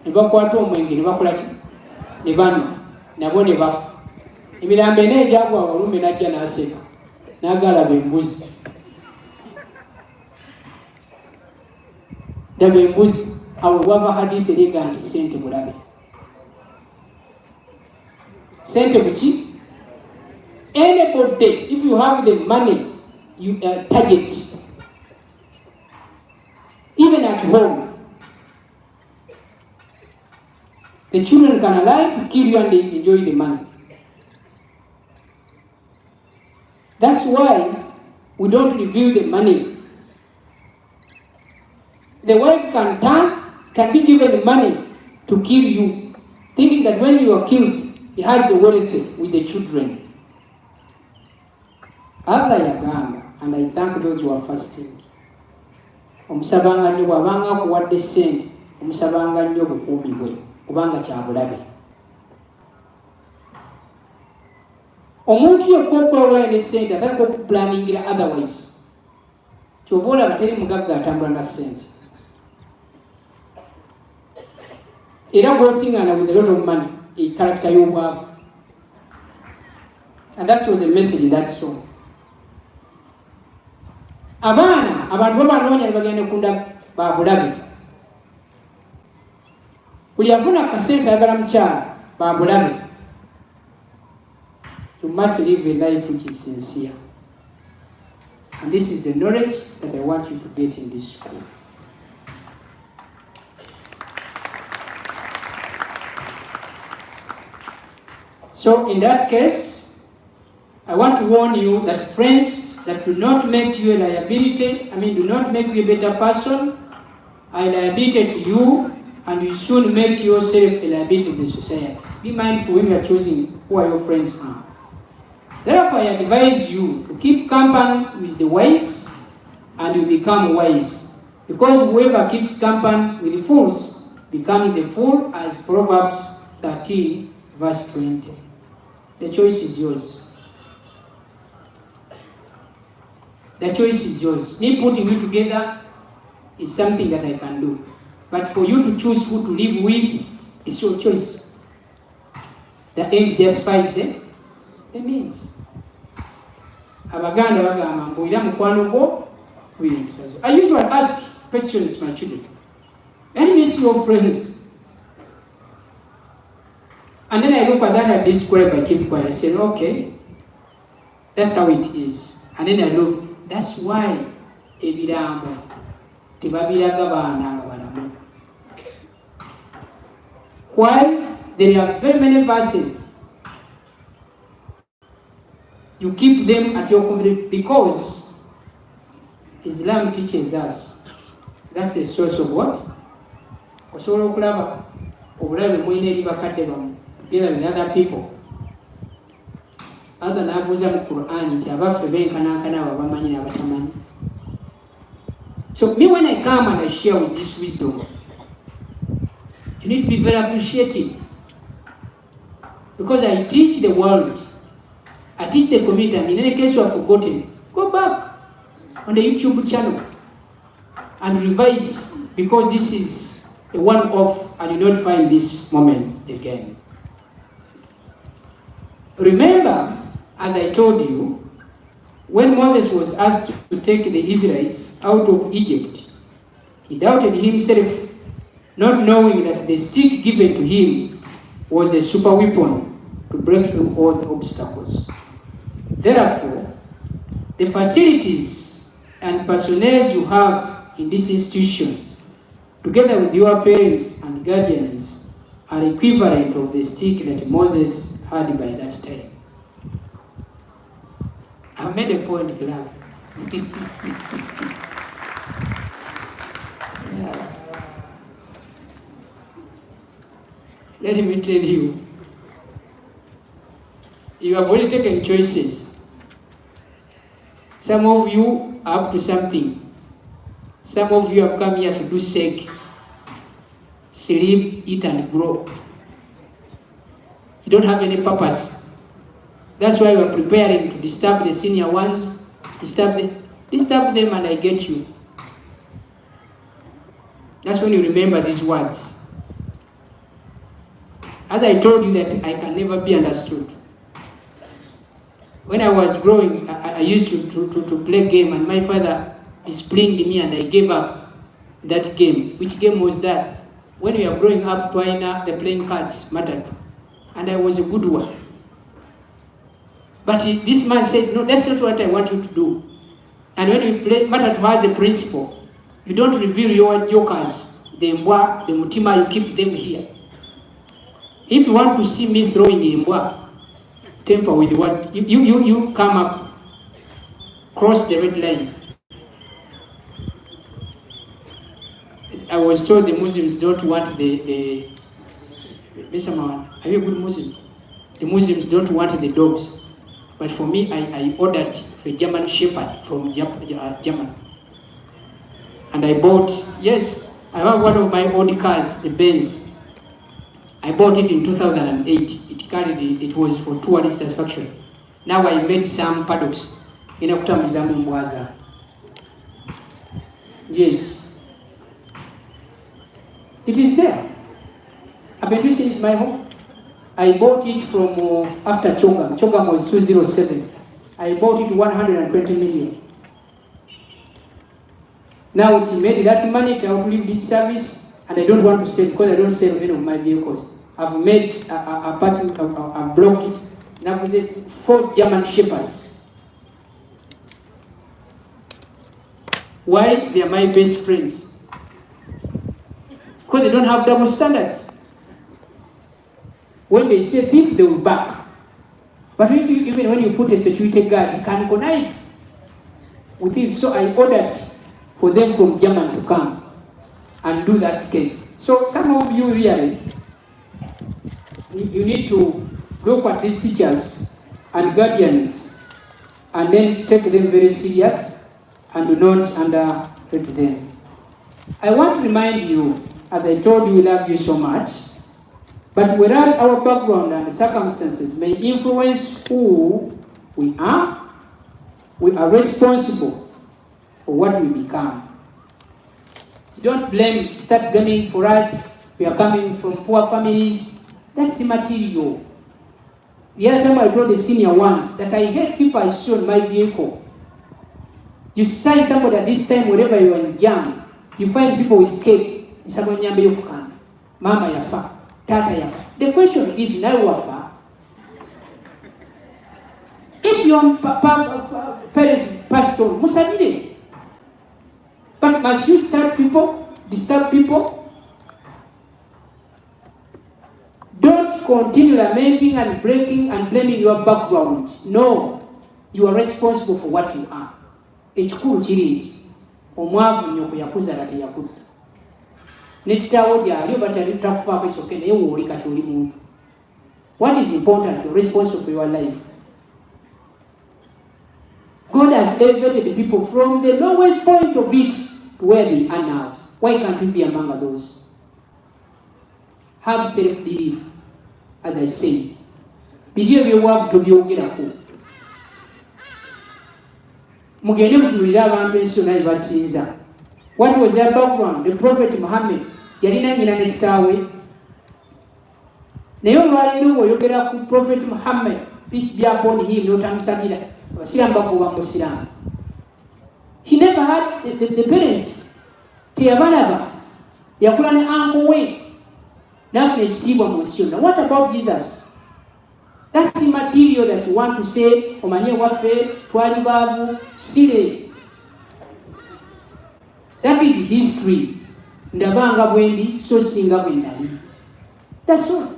ne bakwata omwenge ne bakola ki ne banywa nabo ne bafa. Emirambo ena egyagwa Warumbe n'ajja n'aseka n'agalaba embuzi. Daba embuzi awo wava hadisi erega nti sente bulabe. Sente buki? Anybody, if you have the money, you target. Even at home. The children can allow to kill you and they enjoy the money. That's why we don't reveal the money. The wife can be given money to kill you, thinking that when you are killed, he has the wealth with the children. Allah yagamba, and I thank those who are fasting. Omusabanga nnyo bw'abanga akuwadde ssente, omusabanga nnyo obukuumi bwe, kubanga kya bulabe. Omuntu yekka okulawula ne ssente atandika okupulaningira otherwise. Kyova olaba teri mugagga atambula na ssente. Era gw'osingana with a lot of money, a character you have. And that's what the message in that song. Abaana abantu babanoonya ne bagenda kunda babulabe Buli afuna akasente ayagala mukyala bambulabe. You must live a life which is sincere. And this is the knowledge that I want you to get in this school. So in that case, I want to warn you that friends that do not make you a liability, do not make you a better person, are a liability to you, and you soon make yourself a liability to the society. Be mindful when you are choosing who are your friends are. Therefore, I advise you to keep company with the wise, and you become wise. Because whoever keeps company with the fools becomes a fool, as Proverbs 13, verse 20. The choice is yours. The choice is yours. Me putting you together is something that I can do. But for you to choose who to live with, it's your choice. The end justifies the means. Abaganda bagamba mbuira mukwano gwo wili msazo. I usually ask questions to my children. Let me see your friends. And then I look at that and describe, I keep quiet. I say, okay, that's how it is. And then I look, that's why ebirambo tebabiraga baana nga balamu. Why? There are very many verses. You keep them at your confidence because Islam teaches us. That's the source of what? Osobola okulaba obulabe mwine eri bakadde bamu together with other people. Other nabuuza mu Quran nti abaffe benkanankana abo abamanyi n'abatamanyi. So me when I come and I share with this wisdom, you need to be very appreciative. Because I teach the world, I teach the community, and in any case you have forgotten, go back on the YouTube channel and revise, because this is a one-off and you don't find this moment again. Remember, as I told you, when Moses was asked to take the Israelites out of Egypt, he doubted himself, not knowing that the stick given to him was a super weapon to break through all the obstacles. Therefore, the facilities and personnel you have in this institution, together with your parents and guardians, are equivalent of the stick that Moses had by that time. I made a point, club. Let me tell you, you have already taken choices. Some of you are up to something. Some of you have come here to do sake. Sleep, eat, and grow. You don't have any purpose. That's why we're preparing to disturb the senior ones. Disturb them and I get you. That's when you remember these words. As I told you that I can never be understood. When I was growing, I used to play game, and my father disciplined me and I gave up that game. Which game was that? When we were growing up, the playing cards mattered. And I was a good one. But this man said, no, that's not what I want you to do. And when we play, Matatu has a principle. You don't reveal your jokers, the mbwa, the mutima, you keep them here. If you want to see me throwing the mbwa, temper with what, you come up, cross the red line. I was told the Muslims don't want the Mr. Man, are you a good Muslim? The Muslims don't want the dogs. But for me, I ordered a German Shepherd from Germany. And I bought, yes, I have one of my old cars, the Benz. I bought it in 2008. It was for tourist satisfaction. Now I made some paddocks. Yes. It is there. I've been using it in my home. I bought it from after Chogam. Chogam was 207. I bought it 120 million. Now it made that money to outlive this service. and I don't want to sell because I don't sell any of my vehicles. I've made a pattern, I've blocked it. Now we say 4 German Shepherds. Why? They are my best friends. Because they don't have double standards. When they say thief, they will back. But if you, even when you put a security guard, you can connive with it. So I ordered for them from Germany to come and do that case. So some of you really, you need to look at these teachers and guardians and then take them very serious and do not underrate them. I want to remind you, as I told you, we love you so much, but whereas our background and circumstances may influence who we are responsible for what we become. Don't start blaming for us. We are coming from poor families. That's immaterial. The other time I told the senior ones that I hate people I saw in my vehicle. You sign somebody at this time, wherever you are in jam, you find people with cape. Mama yafa, tata yafa. The question is, now wafa. If your parent passed on, musabile. But must you start people, disturb people? Don't continue lamenting and breaking and blaming your background. No, you are responsible for what you are. Ekikulu kiri nti omwavu nnyoko yakuzala teyakudda. Nekitaawo gyali oba takufaako ekyoke naye wooli kati oli muntu. What is important? You're responsible for your life. God has elevated people from the lowest point of it to where they are now. Why can't we be among those? Have self-belief, as I said. Believe you have to be okay. Mugende mutulire abantu ensona basinza. What was their background? The Prophet Muhammad yalina nyina ne kitaawe. Naye olwaleero bw'oyogera ku Prophet Muhammad, peace be upon him, n'otamusabira, abasiraamu bakuba mu busiraamu. He never had the parents. Teyabalaba. Yakula ne uncle we. N'afuna ekitiibwa mu nsi yonna. What about Jesus? That's the material that you want to say, omanye waffe, twali baavu, sire. That is history. Ndabanga bwendi, so singa bwendali. That's all.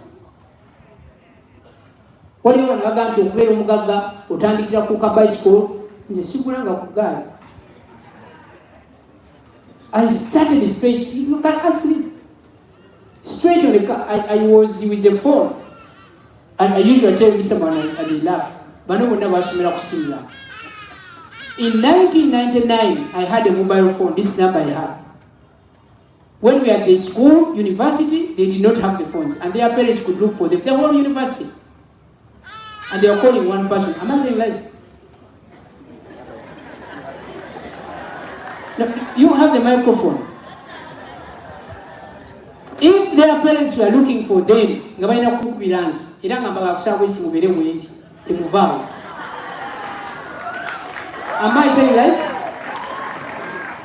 Waliwo nabaga nti okubeera omugagga otandikira ku ka bicycle, nze sigulanga ku gaali. I started straight. You can ask me. Straight on the car. I was with the phone. And I usually tell someone and they laugh. But no one never similar. In 1999, I had a mobile phone, this number I had. When we were at the school, university, they did not have the phones. And their parents could look for them. The whole university. And they were calling one person. Am I telling lies? Now, you have the microphone. If their parents were looking for them, am I telling lies?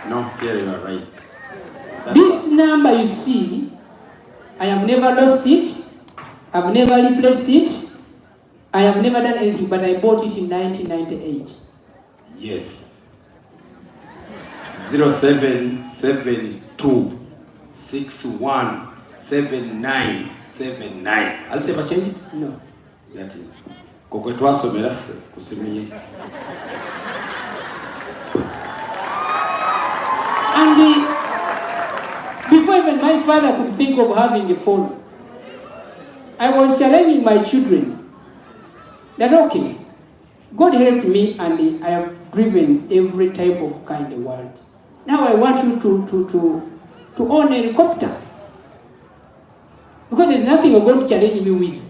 No, clearly you are right. This number you see, I have never lost it. I've never replaced it. I have never done anything, but I bought it in 1998. Yes. 0772 617979. Alite bachenji? No. Yati. Kokwe twasomera ffe kusiminye. And before even my father could think of having a phone, I was challenging my children that, okay, God helped me and I have driven every type of car in the world. Now I want you to own a helicopter. Because there's nothing you're going to challenge me with.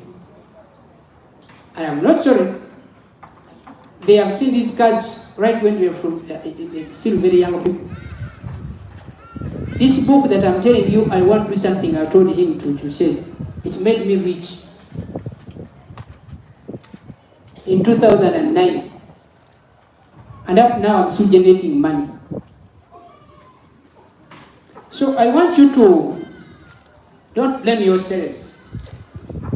I am not sorry. They have seen these cars right when we are from still very young people. This book that I'm telling you, I want to do something, I told him to say, it made me rich. In 2009. And up now I'm still generating money. So I want you to Don't blame yourselves.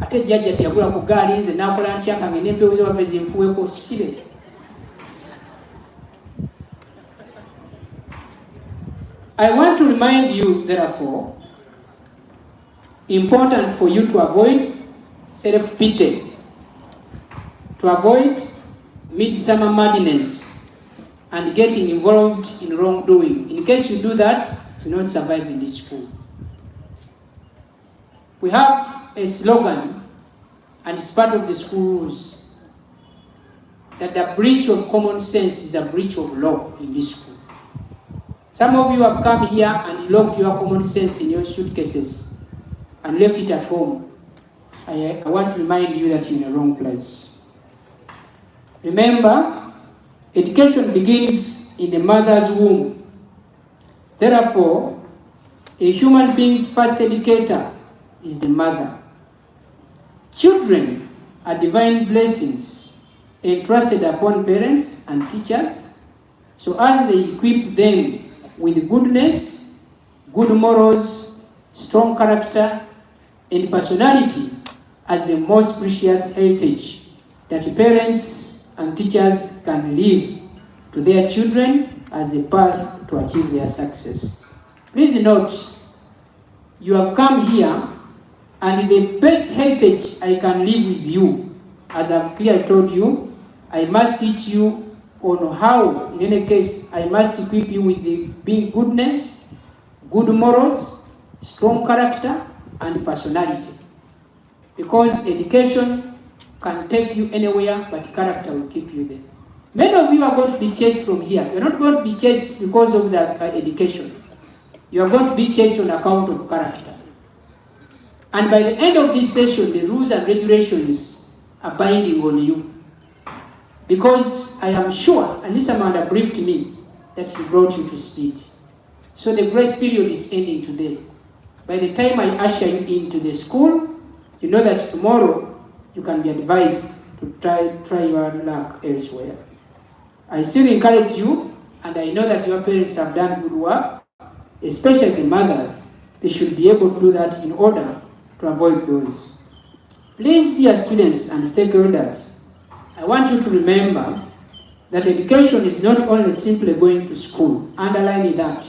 Ate jjajja teyagula ku gaali nze n'akola ntya kange n'empewo z'abaffe zinfuweko sibe. I want to remind you, therefore, important for you to avoid self-pity, to avoid midsummer madness and getting involved in wrongdoing. In case you do that, you will not survive in this school. We have a slogan, and it's part of the school rules, that the breach of common sense is a breach of law in this school. Some of you have come here and locked your common sense in your suitcases and left it at home. I want to remind you that you're in the wrong place. Remember, education begins in the mother's womb. Therefore, a human being's first educator is the mother. Children are divine blessings entrusted upon parents and teachers, so as they equip them with goodness, good morals, strong character, and personality as the most precious heritage that parents and teachers can leave to their children as a path to achieve their success. Please note, you have come here, and the best heritage I can leave with you, as I've clearly told you, I must teach you on how, in any case, I must equip you with the being goodness, good morals, strong character, and personality. Because education can take you anywhere, but character will keep you there. Many of you are going to be chased from here. You're not going to be chased because of that education. You are going to be chased on account of character. And by the end of this session, the rules and regulations are binding on you. Because I am sure, and this Amanda briefed me, that he brought you to speed. So the grace period is ending today. By the time I usher you into the school, you know that tomorrow you can be advised to try your luck elsewhere. I still encourage you, and I know that your parents have done good work, especially the mothers. They should be able to do that in order to avoid those. Please, dear students and stakeholders, I want you to remember that education is not only simply going to school. Underline that.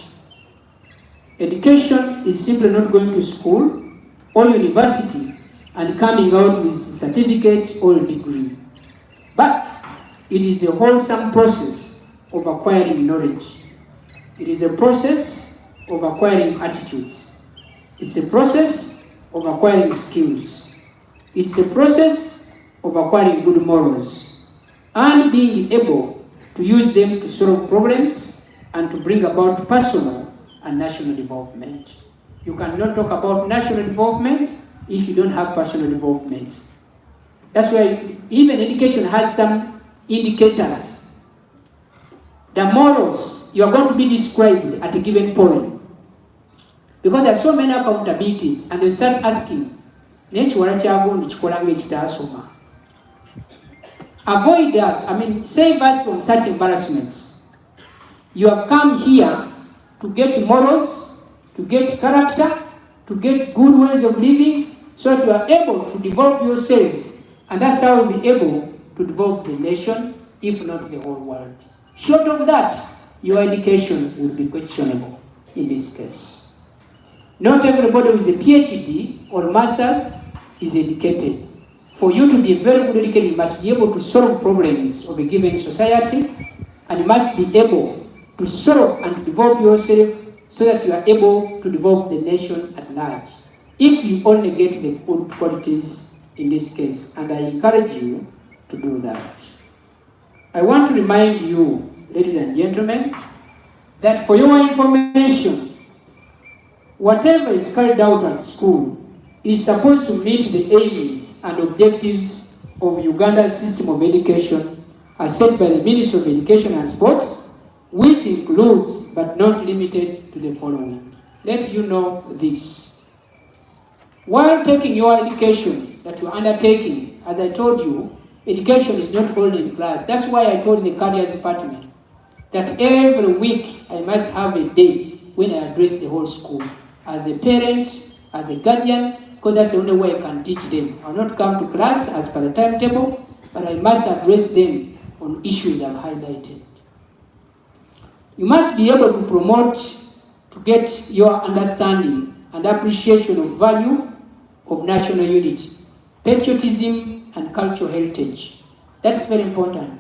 Education is simply not going to school or university and coming out with a certificate or a degree. But it is a wholesome process of acquiring knowledge. It is a process of acquiring attitudes. It's a process of acquiring skills. It's a process of acquiring good morals and being able to use them to solve problems and to bring about personal and national development. You cannot talk about national development if you don't have personal development. That's why even education has some indicators. The morals, you are going to be described at a given point. Because there are so many accountabilities, and they start asking, avoid us, save us from such embarrassments. You have come here to get morals, to get character, to get good ways of living, so that you are able to develop yourselves, and that's how you'll be able to develop the nation, if not the whole world. Short of that, your education will be questionable in this case. Not everybody with a PhD or master's is educated. For you to be a very good educator, you must be able to solve problems of a given society, and you must be able to solve and to develop yourself so that you are able to develop the nation at large. If you only get the good qualities in this case, and I encourage you to do that. I want to remind you, ladies and gentlemen, that for your information, whatever is carried out at school is supposed to meet the aims and objectives of Uganda's system of education as set by the Ministry of Education and Sports, which includes but not limited to the following. Let you know this. While taking your education that you're undertaking, as I told you, education is not only in class. That's why I told the careers department that every week I must have a day when I address the whole school. As a parent, as a guardian, because that's the only way I can teach them. I'll not come to class as per the timetable, but I must address them on issues I've highlighted. You must be able to promote, to get your understanding and appreciation of value of national unity, patriotism, and cultural heritage. That's very important.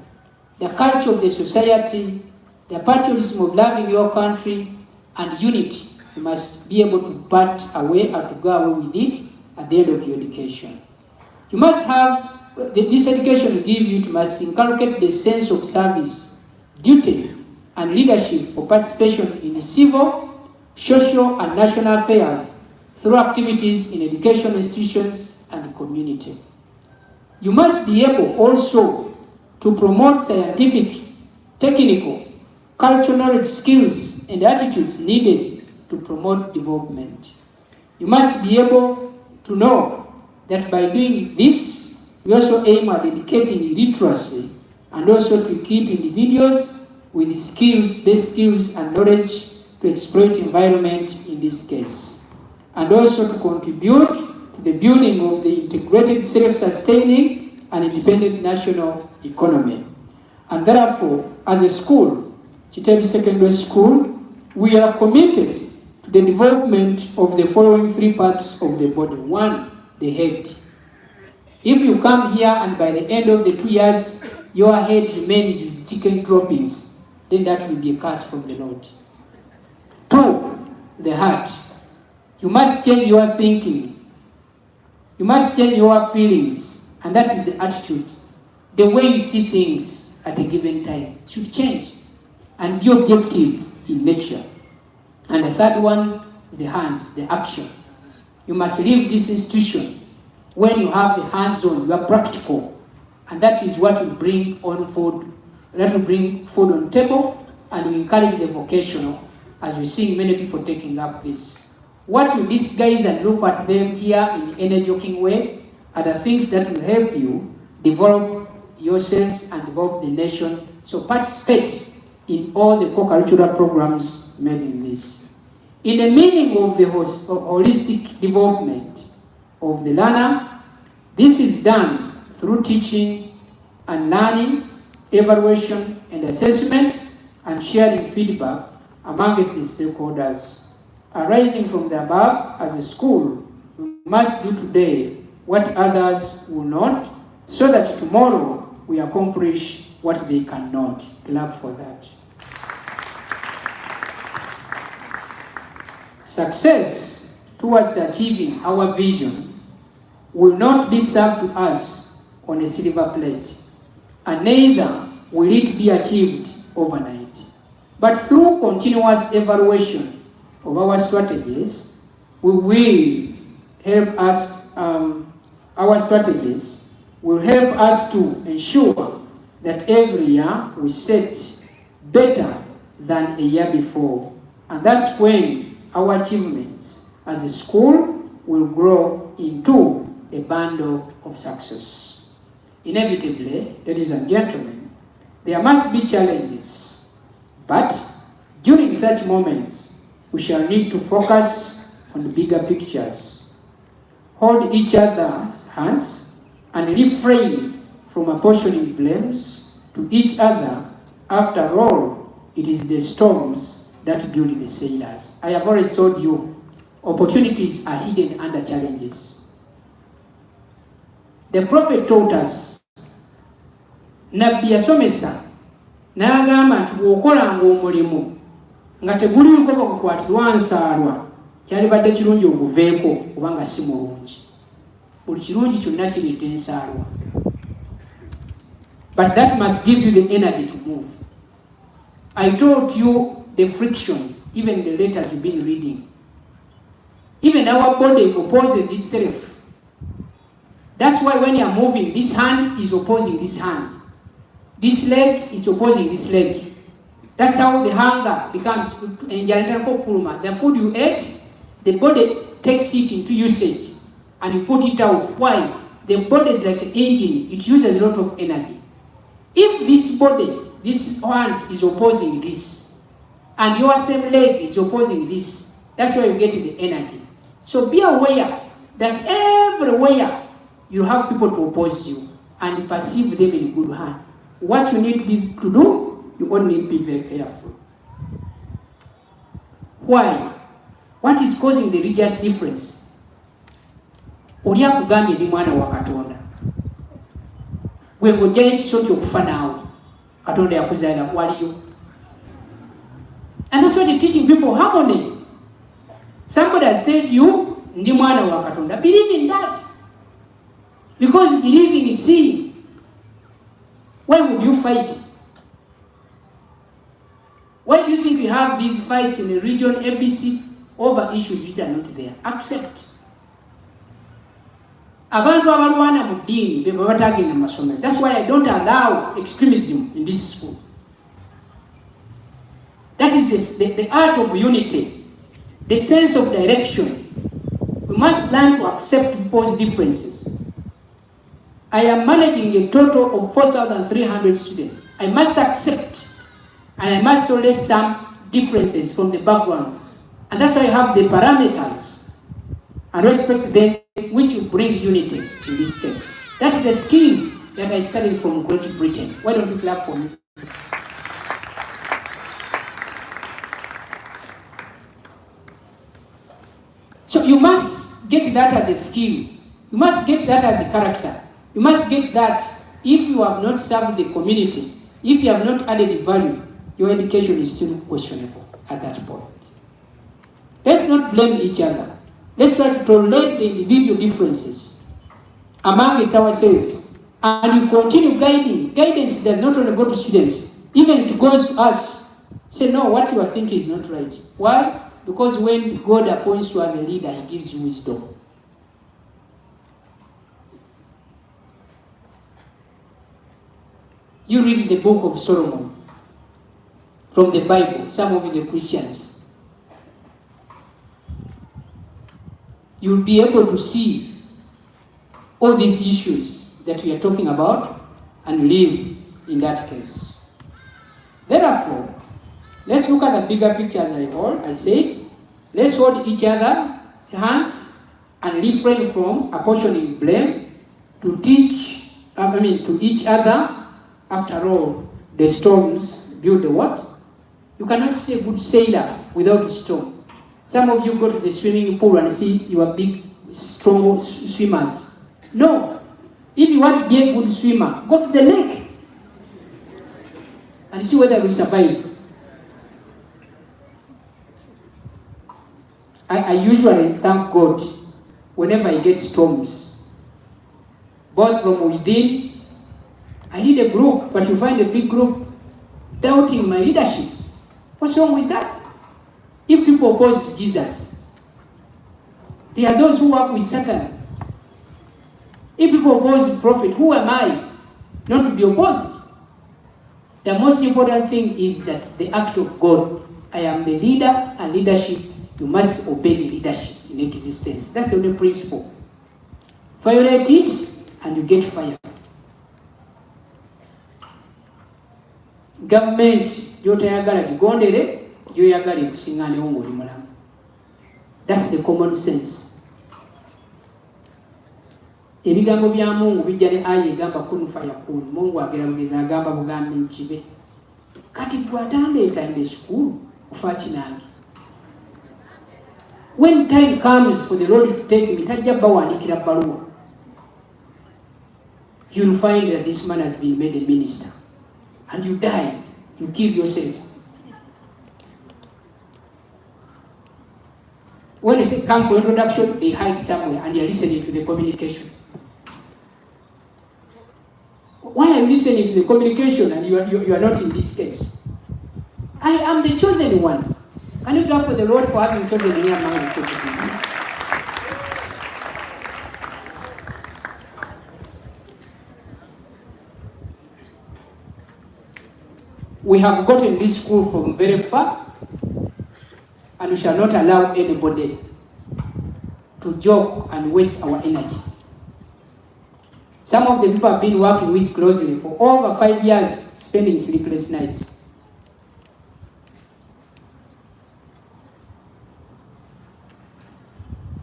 The culture of the society, the patriotism of loving your country, and unity. You must be able to part away or to go away with it at the end of your education. You must have, this education will give you, must inculcate the sense of service, duty, and leadership for participation in civil, social, and national affairs through activities in education institutions and the community. You must be able also to promote scientific, technical, cultural knowledge, skills, and attitudes needed to promote development. You must be able to know that by doing this, we also aim at educating literacy and also to equip individuals with skills, basic skills and knowledge to exploit environment in this case. And also to contribute to the building of the integrated, self-sustaining and independent national economy. And therefore, as a school, Kitebi Secondary School, we are committed to the development of the following three parts of the body. One, the head. If you come here and by the end of the 2 years, your head remains with chicken droppings, then that will be a curse from the Lord. Two, the heart. You must change your thinking. You must change your feelings, and that is the attitude. The way you see things at a given time should change and be objective in nature. And the third one, the hands, the action. You must leave this institution when you have the hands on, you are practical. And that is what will bring on food, that will bring food on the table, and we encourage the vocational, as we see many people taking up this. What you disguise and look at them here in any joking way are the things that will help you develop yourselves and develop the nation. So participate in all the co-curricular programs made in this. In the meaning of the holistic development of the learner, this is done through teaching and learning, evaluation and assessment, and sharing feedback amongst the stakeholders. Arising from the above, as a school, we must do today what others will not, so that tomorrow we accomplish what they cannot. Clap for that. Success towards achieving our vision will not be served to us on a silver plate, and neither will it be achieved overnight. But through continuous evaluation of our strategies, we will help us, our strategies will help us to ensure that every year we set better than a year before. And that's when our achievements as a school will grow into a bundle of success. Inevitably, ladies and gentlemen, there must be challenges, but during such moments, we shall need to focus on the bigger pictures, hold each other's hands, and refrain from apportioning blames to each other. After all, it is the storms that build the sailors. I have always told you, opportunities are hidden under challenges. The prophet taught us, Nabbi yasomesa, n'agamba nti bw'okolanga omulimu nga teguli lukoba kukwatirwa nsaalwa, kyalibadde kirungi oguveeko kubanga si mulungi. Buli kirungi kyonna kireeta ensaalwa. But that must give you the energy to move. I told you the friction, even the letters you've been reading. Even our body opposes itself. That's why when you're moving, this hand is opposing this hand. This leg is opposing this leg. That's how the hunger becomes. The food you ate, the body takes it into usage and you put it out. Why? The body is like an engine. It uses a lot of energy. If this body, this hand is opposing this, and your same leg is opposing this, that's why you get the energy. So be aware that everywhere you have people to oppose you and perceive them in good hand. What you need to do, you only need to be very careful. Why? What is causing the religious difference? Oli akugambye ndi mwana wa Katonda. Gwe ng'ojjayo ekiso ky'okufa naawe. Katonda yakuzaala waliyo. And that's what you're teaching people, harmony. Somebody has said you, ndi mwana wa Katonda. Believe in that. Because believing in sin. Why would you fight? Why do you think we have these fights in the region, ABC, over issues which are not there? Accept. Abantu abalwana mu ddiini be batagenda mu masomero. That's why I don't allow extremism in this school. That is the art of unity, the sense of direction. We must learn to accept people's differences. I am managing a total of 4,300 students. I must accept and I must tolerate some differences from the backgrounds. And that's why I have the parameters and respect them, which will bring unity in this case. That is a skill that I studied from Great Britain. Why don't you clap for me? So you must get that as a skill. You must get that as a character. You must get that if you have not served the community, if you have not added value, your education is still questionable at that point. Let's not blame each other. Let's try to tolerate the individual differences among ourselves. And you continue guiding. Guidance does not only go to students, even it goes to us. Say, no, what you are thinking is not right. Why? Because when God appoints you as a leader, He gives you wisdom. You read the book of Solomon from the Bible, some of you the Christians. You'll be able to see all these issues that we are talking about and live in that case. Therefore, let's look at the bigger picture as I said. Let's hold each other's hands and refrain from apportioning blame to each other. After all, the storms build the what? You cannot see a good sailor without a storm. Some of you go to the swimming pool and see you are big, strong swimmers. No. If you want to be a good swimmer, go to the lake and see whether you survive. I usually thank God whenever I get storms, both from within. I need a group, but you find a big group doubting my leadership. What's wrong with that? If people oppose Jesus, there are those who work with Satan. If people oppose the prophet, who am I not to be opposed? The most important thing is that the act of God. I am the leader, and leadership, you must obey the leadership in existence. That's the only principle. Violate it, and you get fire. Government, gy'otayagala gigondere, gy'oyagala ekusiŋŋaanewo ng'oli mulamu. That's the common sense. Ebigambo bya Mungu bijja ne aya egamba kun fayakun. Mungu agera bugezi agamba bugambe nkibe. Kati gwe atandeeta in the school kufa kinange. When time comes for the Lord to take me, tajja bawandiikira bbaluwa. You'll find that this man has been made a minister. And you die, you kill yourself. When you say come for introduction, they hide somewhere and you're listening to the communication. Why are you listening to the communication and you are not in this case? I am the chosen one. Can you clap for the Lord for having chosen me among the chosen people? We have gotten this school from very far, and we shall not allow anybody to joke and waste our energy. Some of the people have been working with closely for over 5 years, spending sleepless nights.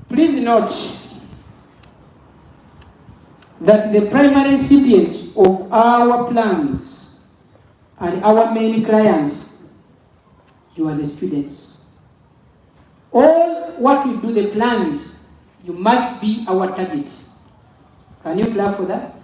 Please note that the primary recipients of our plans and our main clients, you are the students. All what we do, the plans, you must be our target. Can you clap for that?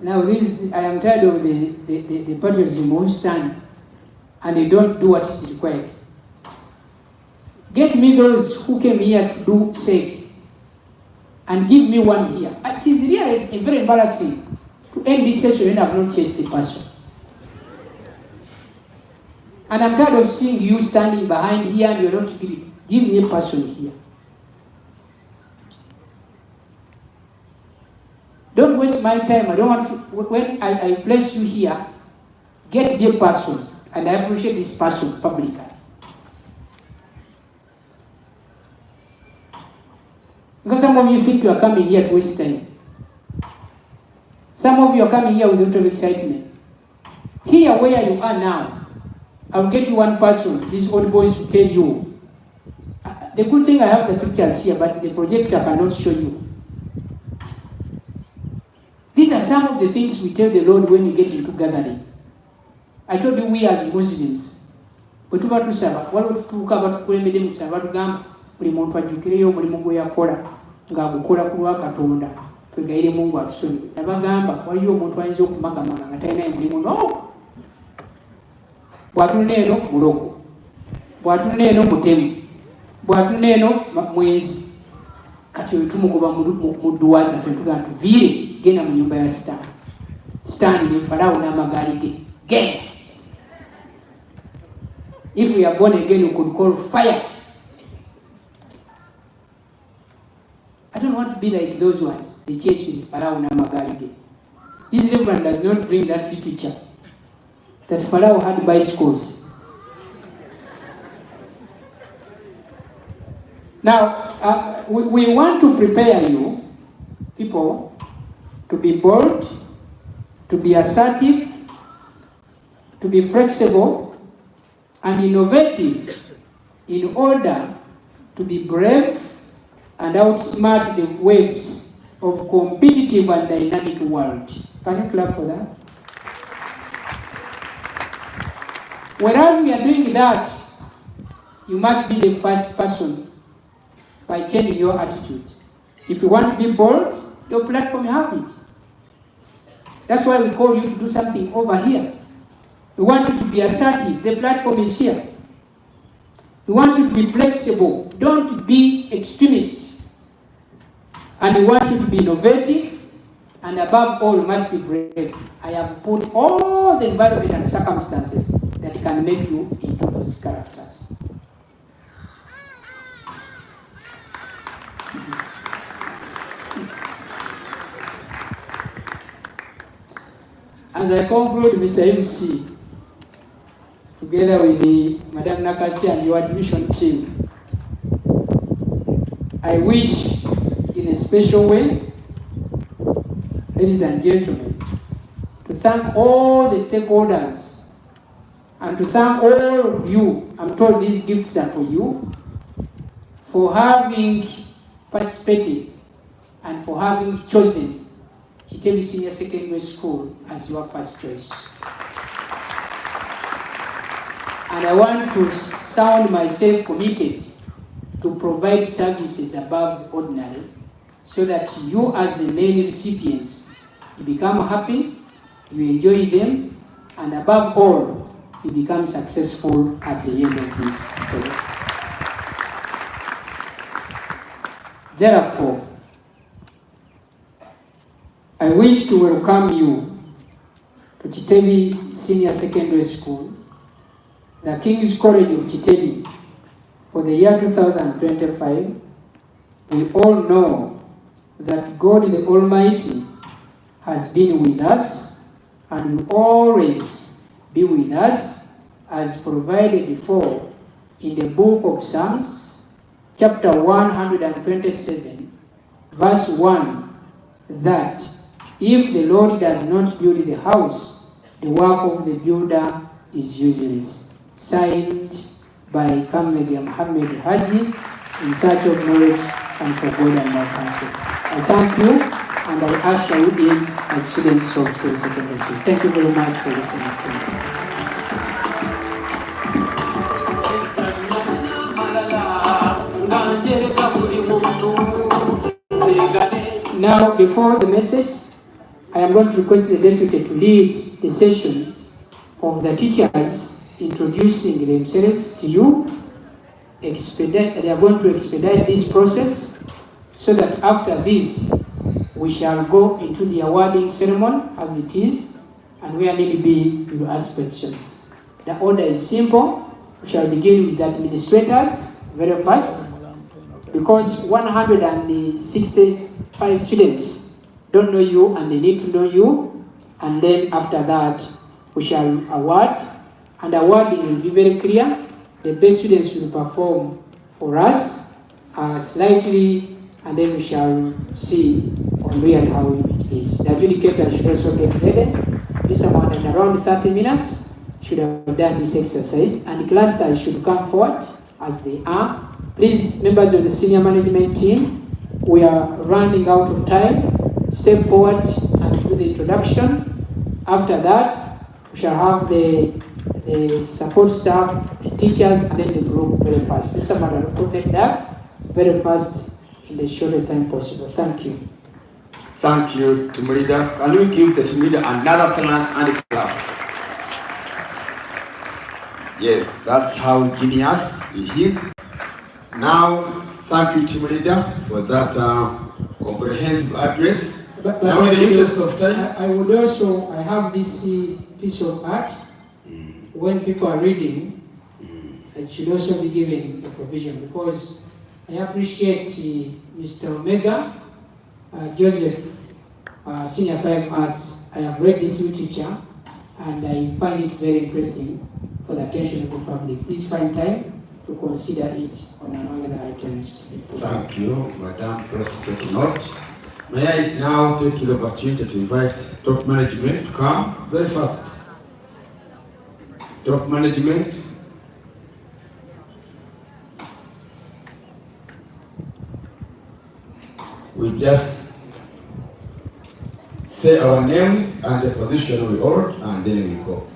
Now this, I am tired of the patriotism who stand and they don't do what is required. Get me those who came here to do sake and give me one here. It is really very embarrassing to end this session and have not chased a person. And I'm tired of seeing you standing behind here and you're not giving me a person here. Don't waste my time. I don't want to, when I place you here, get the person, and I appreciate this person publicly. Because some of you think you are coming here to waste time. Some of you are coming here with a lot of excitement. Here where you are now, I'll get you one person, these old boys to tell you. The good thing I have the pictures here, but the projector cannot show you. These are some of the things we tell the Lord when we get into gathering. I told you we as Muslims, bwe tuba tusaba, waliwo tutuuka batukulembedde mu kusaba tugamba buli muntu ajjukireyo omulimu gwe yakola ng'agukola ku lwa Katonda, twegayire Mungu atusonyiwe. Nabagamba waliyo omuntu ayinza okumagamaga nga talina mulimu n'ogwo. Bw'atunula eno mulogo, bw'atunula eno mutemu, bw'atunula eno mwezi. Kati oyo tumukuba mu dduwa zaffe tugamba tuviire genda mu nyumba ya Sitaani. Sitaani ne Falaawo n'amagaali ge. Genda. If we are born again, you could call fire. I don't want to be like those ones. The church with Pharaoh Namagarige. This reverend does not bring that literature that Pharaoh had bicycles. Now, we want to prepare you, people, to be bold, to be assertive, to be flexible, and innovative in order to be brave and outsmart the waves of competitive and dynamic world. Can you clap for that? Whereas we are doing that, you must be the first person by changing your attitude. If you want to be bold, your platform, you have it. That's why we call you to do something over here. We want you to be assertive. The platform is here. We want you to be flexible. Don't be extremist. And we want you to be innovative. And above all, you must be brave. I have put all the environment and circumstances that can make you into those characters. As I conclude, Mr. MC, together with the Madam Nakasi and your admission team, I wish in a special way, ladies and gentlemen, to thank all the stakeholders and to thank all of you. I'm told these gifts are for you, for having participated and for having chosen Kitebi Senior Secondary School as your first choice. And I want to sound myself committed to provide services above ordinary so that you as the main recipients, you become happy, you enjoy them, and above all, you become successful at the end of this story. Therefore, I wish to welcome you to Kitebi Senior Secondary School, the King's College of Kitebi, for the year 2025. We all know that God the Almighty has been with us and will always be with us, as provided before in the book of Psalms, chapter 127, verse 1, that If the Lord does not build the house, the work of the builder is useless. Signed by Kamlega Muhammad Haji, in search of knowledge and for God and our country. I thank you, and I usher you in as students of State Secondary School. Thank you very much for listening to me. Now, before the message, I am going to request the deputy to lead the session of the teachers introducing themselves to you. They are going to expedite this process so that after this, we shall go into the awarding ceremony as it is, and where need be, we will ask questions. The order is simple. We shall begin with the administrators very fast, because 165 students don't know you and they need to know you, and then after that we shall award, and awarding will be very clear. The best students will perform for us slightly, and then we shall see on real how it is. The adjudicator should also get ready. This amount in around 30 minutes should have done this exercise, and the clusters should come forward as they are. Please, members of the senior management team, we are running out of time. Step forward and do the introduction. After that, we shall have the support staff, the teachers, and then the group very fast. This is will protect that very fast in the shortest time possible. Thank you. Thank you, team leader. Can we give the team leader another class and a clap? Yes, that's how genius he is. Now, thank you, team leader, for that comprehensive address. But now, in the interest of time, I have this piece of art. When people are reading, it should also be given a provision, because I appreciate Mr. Omega, Joseph, Senior 5 Arts. I have read this literature and I find it very interesting for the attention of the public. Please find time to consider it on another items. Thank you, Madam President. Note. May I now take the opportunity to invite top management to come very fast. Top management. We just say our names and the position we hold, and then we go.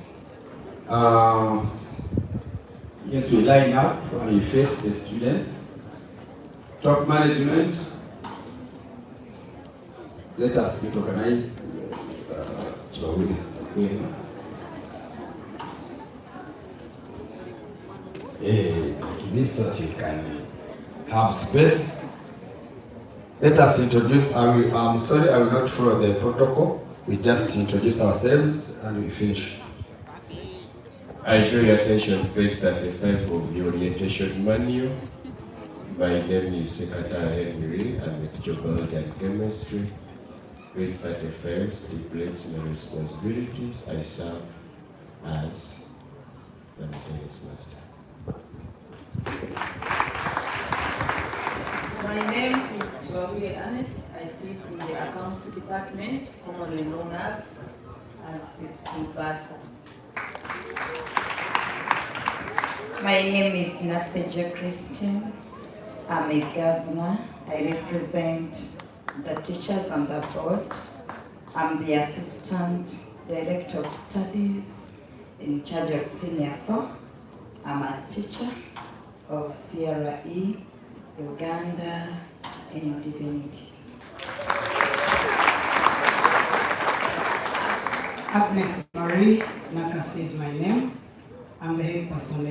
Yes, we line up and we face the students. Top management, let us get organized. This so that you can have space. Let us introduce. I'm sorry, I will not follow the protocol. We just introduce ourselves and we finish. I draw your attention to page 35 of your orientation manual. My name is Secretary Henry. I'm a teacher of biology and chemistry. Page 35 stipulates my responsibilities. I serve as the maintenance master. My name is Chwawe Annette. I sit in the accounts department, commonly known as the school bursar. My name is Naseja Christine. I'm a governor. I represent the teachers on the board. I'm the assistant director of studies in charge of senior 4. I'm a teacher of CRE, Uganda, and Divinity. Agnes Marie Nakasi is my name. I'm the head person